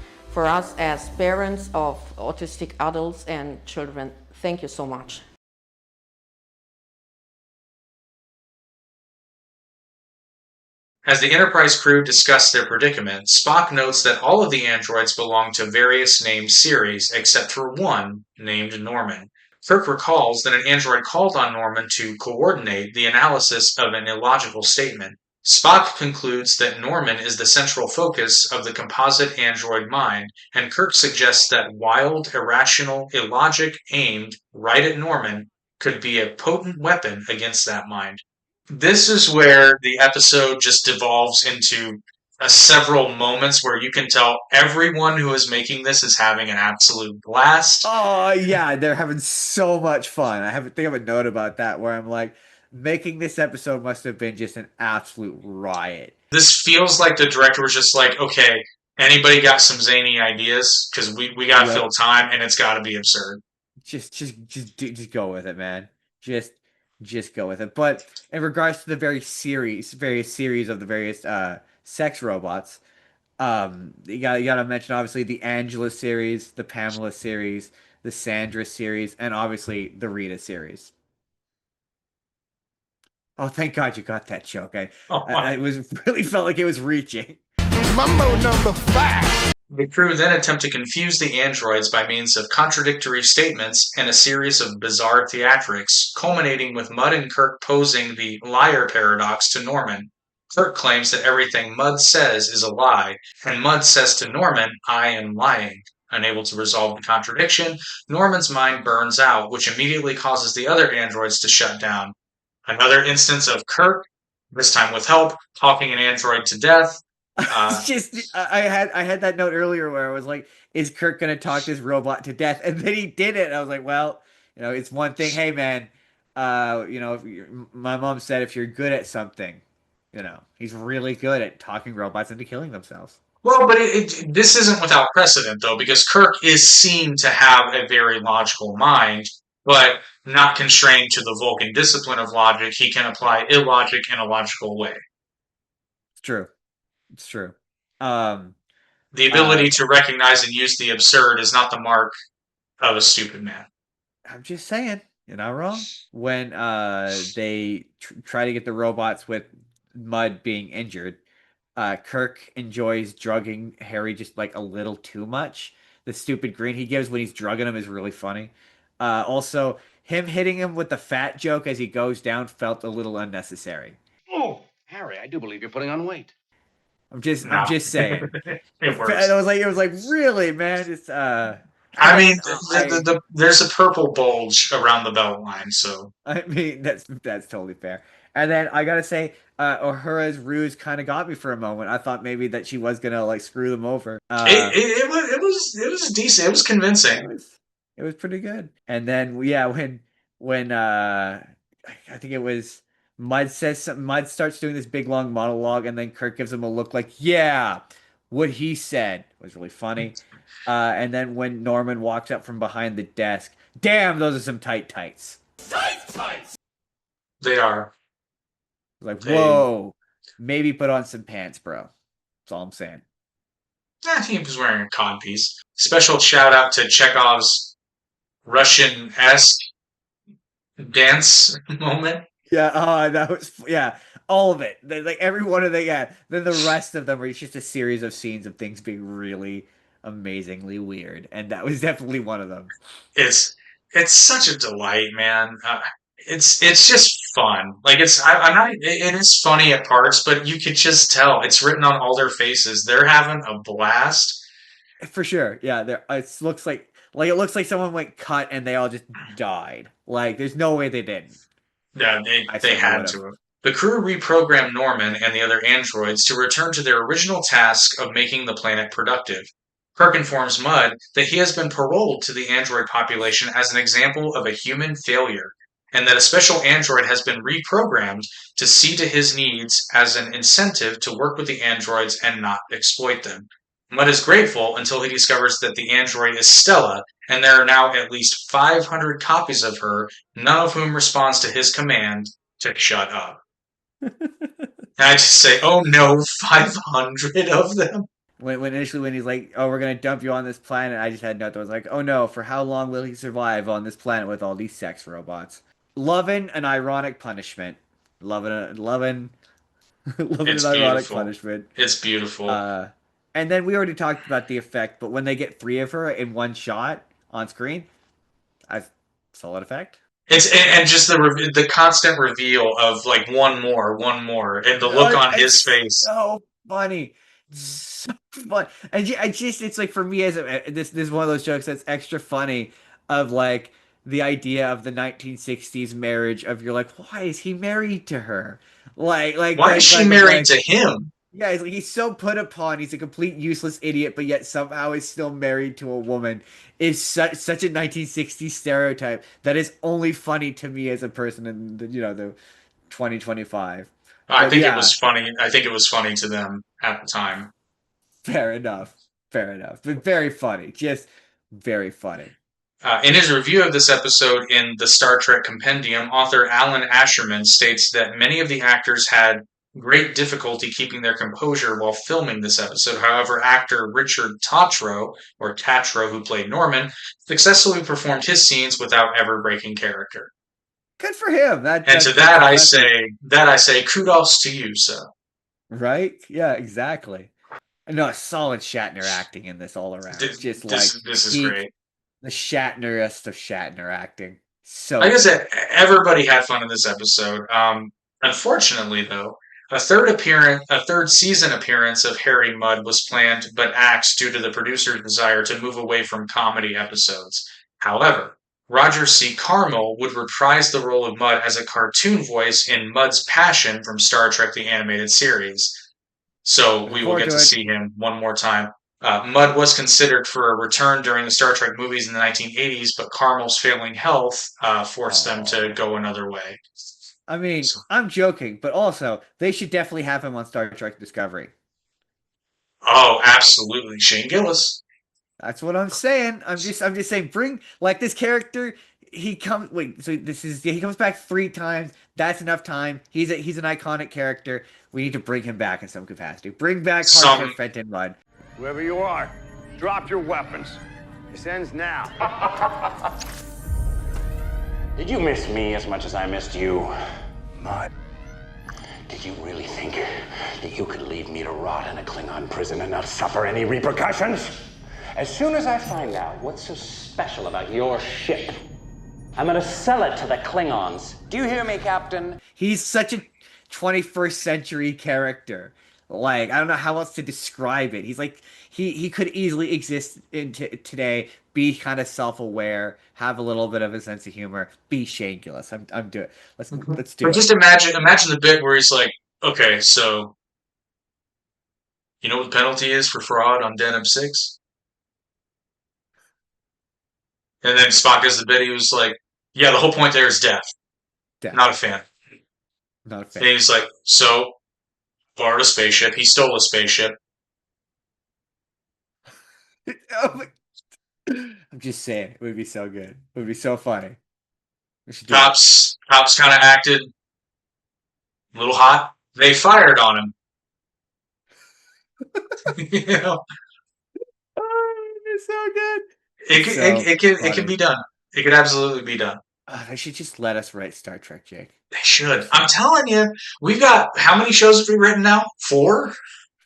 [SPEAKER 20] as parents of autistic adults and children. Thank you so much.
[SPEAKER 3] As the Enterprise crew discuss their predicament, Spock notes that all of the androids belong to various named series, except for one, named Norman. Kirk recalls that an android called on Norman to coordinate the analysis of an illogical statement. Spock concludes that Norman is the central focus of the composite android mind, and Kirk suggests that wild, irrational, illogic aimed right at Norman could be a potent weapon against that mind. This is where the episode just devolves into several moments where you can tell everyone who is making this is having an absolute blast.
[SPEAKER 4] Oh, yeah, they're having so much fun. I think I have a note about that where I'm like, making this episode must have been just an absolute riot.
[SPEAKER 3] This feels like the director was just like, okay, anybody got some zany ideas? Because we got to fill time, and it's got to be absurd.
[SPEAKER 4] Just go with it, man. Just go with it. But in regards to the various series of the various sex robots, you gotta mention obviously the Angela series, the Pamela series, the Sandra series, and obviously the Rita series. Oh, thank God you got that joke. I was really felt like it was reaching.
[SPEAKER 3] Mambo number 5. The crew then attempt to confuse the androids by means of contradictory statements and a series of bizarre theatrics, culminating with Mudd and Kirk posing the liar paradox to Norman. Kirk claims that everything Mudd says is a lie, and Mudd says to Norman, "I am lying." Unable to resolve the contradiction, Norman's mind burns out, which immediately causes the other androids to shut down. Another instance of Kirk, this time with help, talking an android to death.
[SPEAKER 4] I had that note earlier where I was like, is Kirk gonna talk this robot to death? And then he did it. And I was like, well, it's one thing. Hey, man, my mom said if you're good at something, he's really good at talking robots into killing themselves.
[SPEAKER 3] Well, but this isn't without precedent, though, because Kirk is seen to have a very logical mind, but not constrained to the Vulcan discipline of logic. He can apply illogic in a logical way.
[SPEAKER 4] It's true. It's true.
[SPEAKER 3] The ability to recognize and use the absurd is not the mark of a stupid man.
[SPEAKER 4] I'm just saying, you're not wrong. When they try to get the robots with Mudd being injured, Kirk enjoys drugging Harry just like a little too much. The stupid grin he gives when he's drugging him is really funny. Also, him hitting him with the fat joke as he goes down felt a little unnecessary.
[SPEAKER 10] Oh,
[SPEAKER 9] Harry, I do believe you're putting on weight.
[SPEAKER 4] I'm just saying.
[SPEAKER 3] It works.
[SPEAKER 4] It was like, really, man? It's
[SPEAKER 3] I mean, there's a purple bulge around the belt line, so
[SPEAKER 4] I mean that's totally fair. And then I gotta say, Uhura's ruse kind of got me for a moment. I thought maybe that she was gonna like screw them over.
[SPEAKER 3] It was decent. It was convincing.
[SPEAKER 4] It was pretty good. And then when I think it was Mudd says something. Mudd starts doing this big long monologue, and then Kirk gives him a look like, yeah, what he said was really funny. And then when Norman walks up from behind the desk, damn, those are some tight tights.
[SPEAKER 3] Tights. They are.
[SPEAKER 4] Like, whoa, maybe put on some pants, bro. That's all I'm saying.
[SPEAKER 3] He was wearing a codpiece. Special shout out to Chekov's Russian-esque dance moment.
[SPEAKER 4] Yeah, that was all of it. Like every one of then the rest of them were just a series of scenes of things being really amazingly weird, and that was definitely one of them.
[SPEAKER 3] It's such a delight, man. It's just fun. Like I'm not. It is funny at parts, but you could just tell it's written on all their faces. They're having a blast.
[SPEAKER 4] For sure, yeah. It looks like someone went cut and they all just died. Like there's no way they didn't.
[SPEAKER 3] Yeah, they had to have. The crew reprogrammed Norman and the other androids to return to their original task of making the planet productive. Kirk informs Mudd that he has been paroled to the android population as an example of a human failure, and that a special android has been reprogrammed to see to his needs as an incentive to work with the androids and not exploit them. Mudd is grateful until he discovers that the android is Stella, and there are now at least 500 copies of her, none of whom responds to his command to shut up. And I just say, oh no, 500 of them?
[SPEAKER 4] When he's like, oh, we're going to dump you on this planet, I just had notes. I was like, oh no, for how long will he survive on this planet with all these sex robots? Loving an ironic punishment. Loving an ironic punishment.
[SPEAKER 3] It's beautiful.
[SPEAKER 4] And then we already talked about the effect, but when they get 3 of her in one shot on screen, solid effect.
[SPEAKER 3] And just the constant reveal of like one more, and the look on his face.
[SPEAKER 4] So funny, so fun. And it's like for me this is one of those jokes that's extra funny of like the idea of the 1960s marriage of you're like, why is he married to her? Why is she married to him? Yeah, he's so put upon. He's a complete useless idiot, but yet somehow is still married to a woman. It's such a 1960s stereotype that is only funny to me as a person in the 2025.
[SPEAKER 3] I think it was funny. I think it was funny to them at the time.
[SPEAKER 4] Fair enough. But very funny. Just very funny.
[SPEAKER 3] In his review of this episode in the Star Trek Compendium, author Alan Asherman states that many of the actors had great difficulty keeping their composure while filming this episode. However, actor Richard Tatro, who played Norman, successfully performed his scenes without ever breaking character.
[SPEAKER 4] Good for him.
[SPEAKER 3] I say kudos to you, sir.
[SPEAKER 4] Right? Yeah, exactly. No, solid Shatner acting in this all around. This
[SPEAKER 3] is great.
[SPEAKER 4] The Shatnerest of Shatner acting. So
[SPEAKER 3] like I said, everybody had fun in this episode. Unfortunately, though, a third season appearance of Harry Mudd was planned but axed due to the producer's desire to move away from comedy episodes. However, Roger C. Carmel would reprise the role of Mudd as a cartoon voice in Mudd's Passion from Star Trek the Animated Series. So we will get to see him one more time. Mudd was considered for a return during the Star Trek movies in the 1980s, but Carmel's failing health forced them to go another way.
[SPEAKER 4] I mean, I'm joking, but also they should definitely have him on Star Trek Discovery.
[SPEAKER 3] Oh, absolutely, Shane Gillis.
[SPEAKER 4] That's what I'm saying. I'm just saying, bring like this character. He comes back 3 times. That's enough time. He's an iconic character. We need to bring him back in some capacity. Bring back Harcourt Fenton Mudd.
[SPEAKER 8] Whoever you are, drop your weapons. This ends now.
[SPEAKER 21] Did you miss me as much as I missed you, Mudd? Did you really think that you could leave me to rot in a Klingon prison and not suffer any repercussions? As soon as I find out what's so special about your ship, I'm gonna sell it to the Klingons. Do you hear me, Captain?
[SPEAKER 4] He's such a 21st century character. Like, I don't know how else to describe it. He's like he could easily exist in today, be kind of self-aware, have a little bit of a sense of humor, be Shane Gillis. I'm doing. Let's do
[SPEAKER 3] But
[SPEAKER 4] it.
[SPEAKER 3] just imagine the bit where he's like, okay, so you know what the penalty is for fraud on Denim 6? And then Spock does the bit, he was like, yeah, the whole point there is death. Not a fan.
[SPEAKER 4] Not a fan.
[SPEAKER 3] And he's like, so, borrowed a spaceship. He stole a spaceship.
[SPEAKER 4] I'm just saying, it would be so good. It would be so funny. We should do it.
[SPEAKER 3] Cops kind of acted a little hot. They fired on him. You know?
[SPEAKER 4] It's so good.
[SPEAKER 3] It can be done. It could absolutely be done.
[SPEAKER 4] They should just let us write Star Trek, Jake.
[SPEAKER 3] They should. I'm telling you, we've got how many shows have we written now? 4?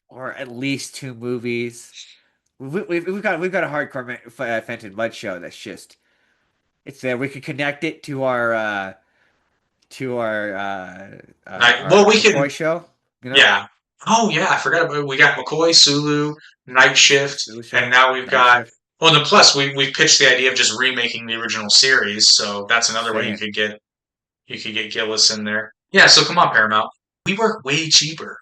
[SPEAKER 4] Or at least 2 movies. We've got a Harcourt Fenton Mudd show that's just it's there. We could connect it to our McCoy show. You know?
[SPEAKER 3] Yeah. Oh yeah, I forgot about we got McCoy, Sulu, Night Shift, and now we've got. Well, and then plus we've pitched the idea of just remaking the original series, so that's another way you could get Gillis in there. Yeah, so come on, Paramount, we work way cheaper.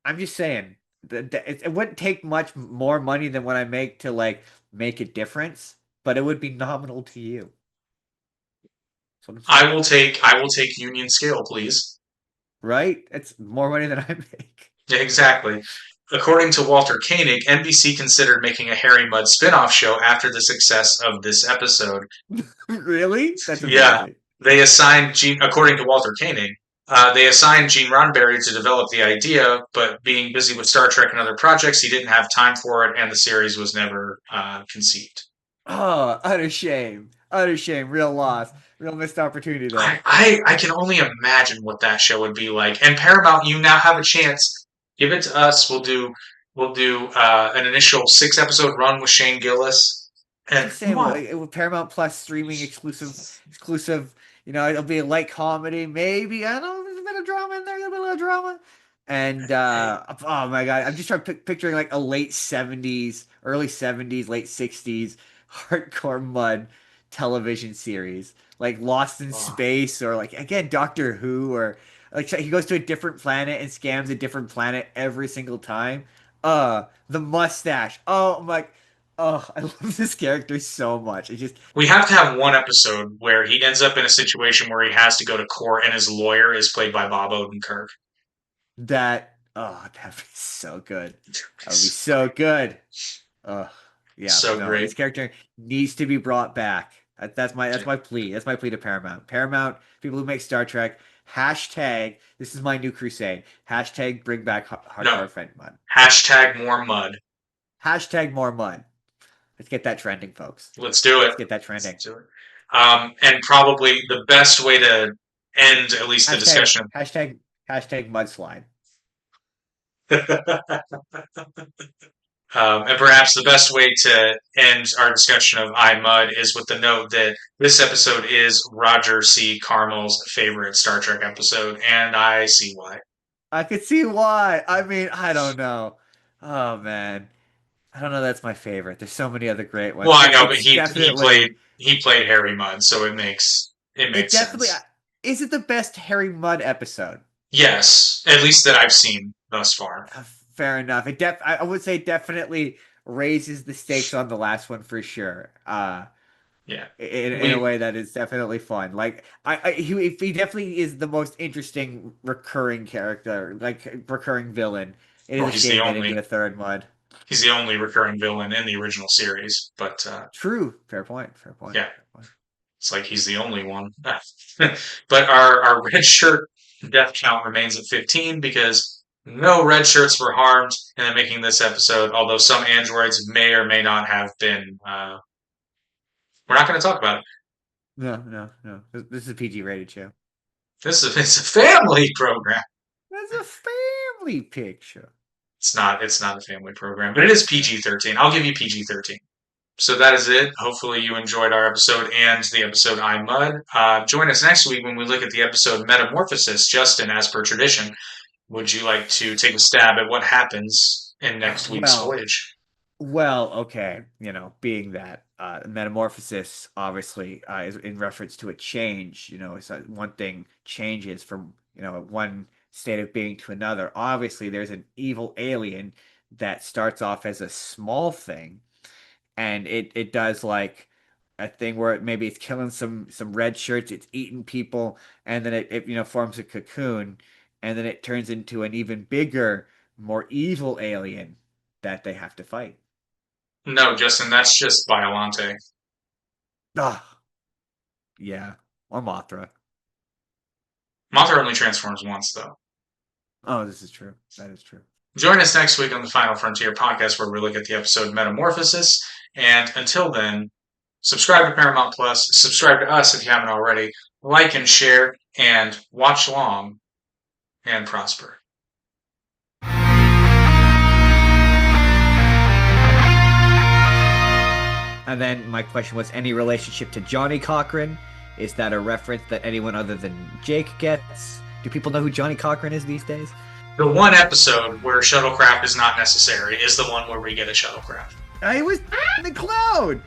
[SPEAKER 4] I'm just saying it wouldn't take much more money than what I make to like make a difference, but it would be nominal to you.
[SPEAKER 3] I will take union scale, please.
[SPEAKER 4] Right? It's more money than I make.
[SPEAKER 3] Yeah, exactly. According to Walter Koenig, NBC considered making a Harry Mudd spin-off show after the success of this episode.
[SPEAKER 4] Really? That's amazing.
[SPEAKER 3] Yeah. They assigned according to Walter Koenig, they assigned Gene Roddenberry to develop the idea, but being busy with Star Trek and other projects, he didn't have time for it, and the series was never conceived.
[SPEAKER 4] Oh, utter shame. Utter shame. Real loss. Real missed opportunity there.
[SPEAKER 3] I can only imagine what that show would be like. And Paramount, you now have a chance. Give it to us. We'll do an initial 6-episode run with Shane Gillis. And
[SPEAKER 4] with Paramount Plus streaming exclusive. You know, it'll be a light comedy, maybe. I don't know, there's a bit of drama in there, a little bit of drama. And oh my god, I'm just trying to picturing like a late 70s, early 70s, late 60s Harcourt Mudd television series, like Lost in Space, or like again Doctor Who, or like he goes to a different planet and scams a different planet every single time. The mustache. Oh, I love this character so much.
[SPEAKER 3] We have to have one episode where he ends up in a situation where he has to go to court, and his lawyer is played by Bob Odenkirk.
[SPEAKER 4] That'd be so good. That would be so good. Yeah,
[SPEAKER 3] great.
[SPEAKER 4] This character needs to be brought back. That's my plea. That's my plea to Paramount. Paramount, people who make Star Trek, hashtag, this is my new crusade. Hashtag bring back Harcourt Fenton Mudd.
[SPEAKER 3] Hashtag more mud.
[SPEAKER 4] Hashtag more mud. Let's get that trending, folks.
[SPEAKER 3] Let's do it.
[SPEAKER 4] Let's get that trending.
[SPEAKER 3] Let's do it. And probably the best way to end at least the discussion.
[SPEAKER 4] Hashtag mudslide.
[SPEAKER 3] And perhaps the best way to end our discussion of iMud is with the note that this episode is Roger C. Carmel's favorite Star Trek episode, and I see why.
[SPEAKER 4] I could see why. I mean, I don't know. Oh man, I don't know. That's my favorite. There's so many other great ones.
[SPEAKER 3] Well, I know, but he played Harry Mudd, so it makes
[SPEAKER 4] definitely
[SPEAKER 3] sense.
[SPEAKER 4] Is it the best Harry Mudd episode?
[SPEAKER 3] Yes, at least that I've seen thus far.
[SPEAKER 4] Fair enough. I would say definitely raises the stakes on the last one for sure.
[SPEAKER 3] Yeah,
[SPEAKER 4] in a way that is definitely fun. Like he definitely is the most interesting recurring character, like recurring villain. It is a shame they didn't get a third Mudd.
[SPEAKER 3] He's the only recurring villain in the original series, but
[SPEAKER 4] true. Fair point.
[SPEAKER 3] Yeah, it's like he's the only one. But our red shirt death count remains at 15 because no red shirts were harmed in the making of this episode, although some androids may or may not have been. We're not going to talk about it.
[SPEAKER 4] No. This is a PG rated show.
[SPEAKER 3] It's a family program.
[SPEAKER 4] It's a family picture.
[SPEAKER 3] It's not a family program, but it is PG-13. I'll give you PG-13. So that is it. Hopefully you enjoyed our episode and the episode I'm Mudd. Join us next week when we look at the episode Metamorphosis. Justin, as per tradition, would you like to take a stab at what happens in next week's voyage?
[SPEAKER 4] Well, okay. Being that metamorphosis obviously is in reference to a change. It's one thing changes from one state of being to another. Obviously, there's an evil alien that starts off as a small thing, and it does like a thing where maybe it's killing some red shirts, it's eating people, and then it forms a cocoon, and then it turns into an even bigger, more evil alien that they have to fight.
[SPEAKER 3] No, Justin, that's just Biolante.
[SPEAKER 4] Yeah, or Mothra.
[SPEAKER 3] Mothra only transforms once, though.
[SPEAKER 4] Oh, this is true. That is true.
[SPEAKER 3] Join us next week on the Final Frontier podcast where we look at the episode Metamorphosis. And until then, subscribe to Paramount Plus, subscribe to us if you haven't already, like and share, and watch long and prosper.
[SPEAKER 4] And then my question was, any relationship to Johnny Cochran? Is that a reference that anyone other than Jake gets? Do people know who Johnny Cochran is these days?
[SPEAKER 3] The one episode where shuttlecraft is not necessary is the one where we get a shuttlecraft.
[SPEAKER 4] I was in the cloud!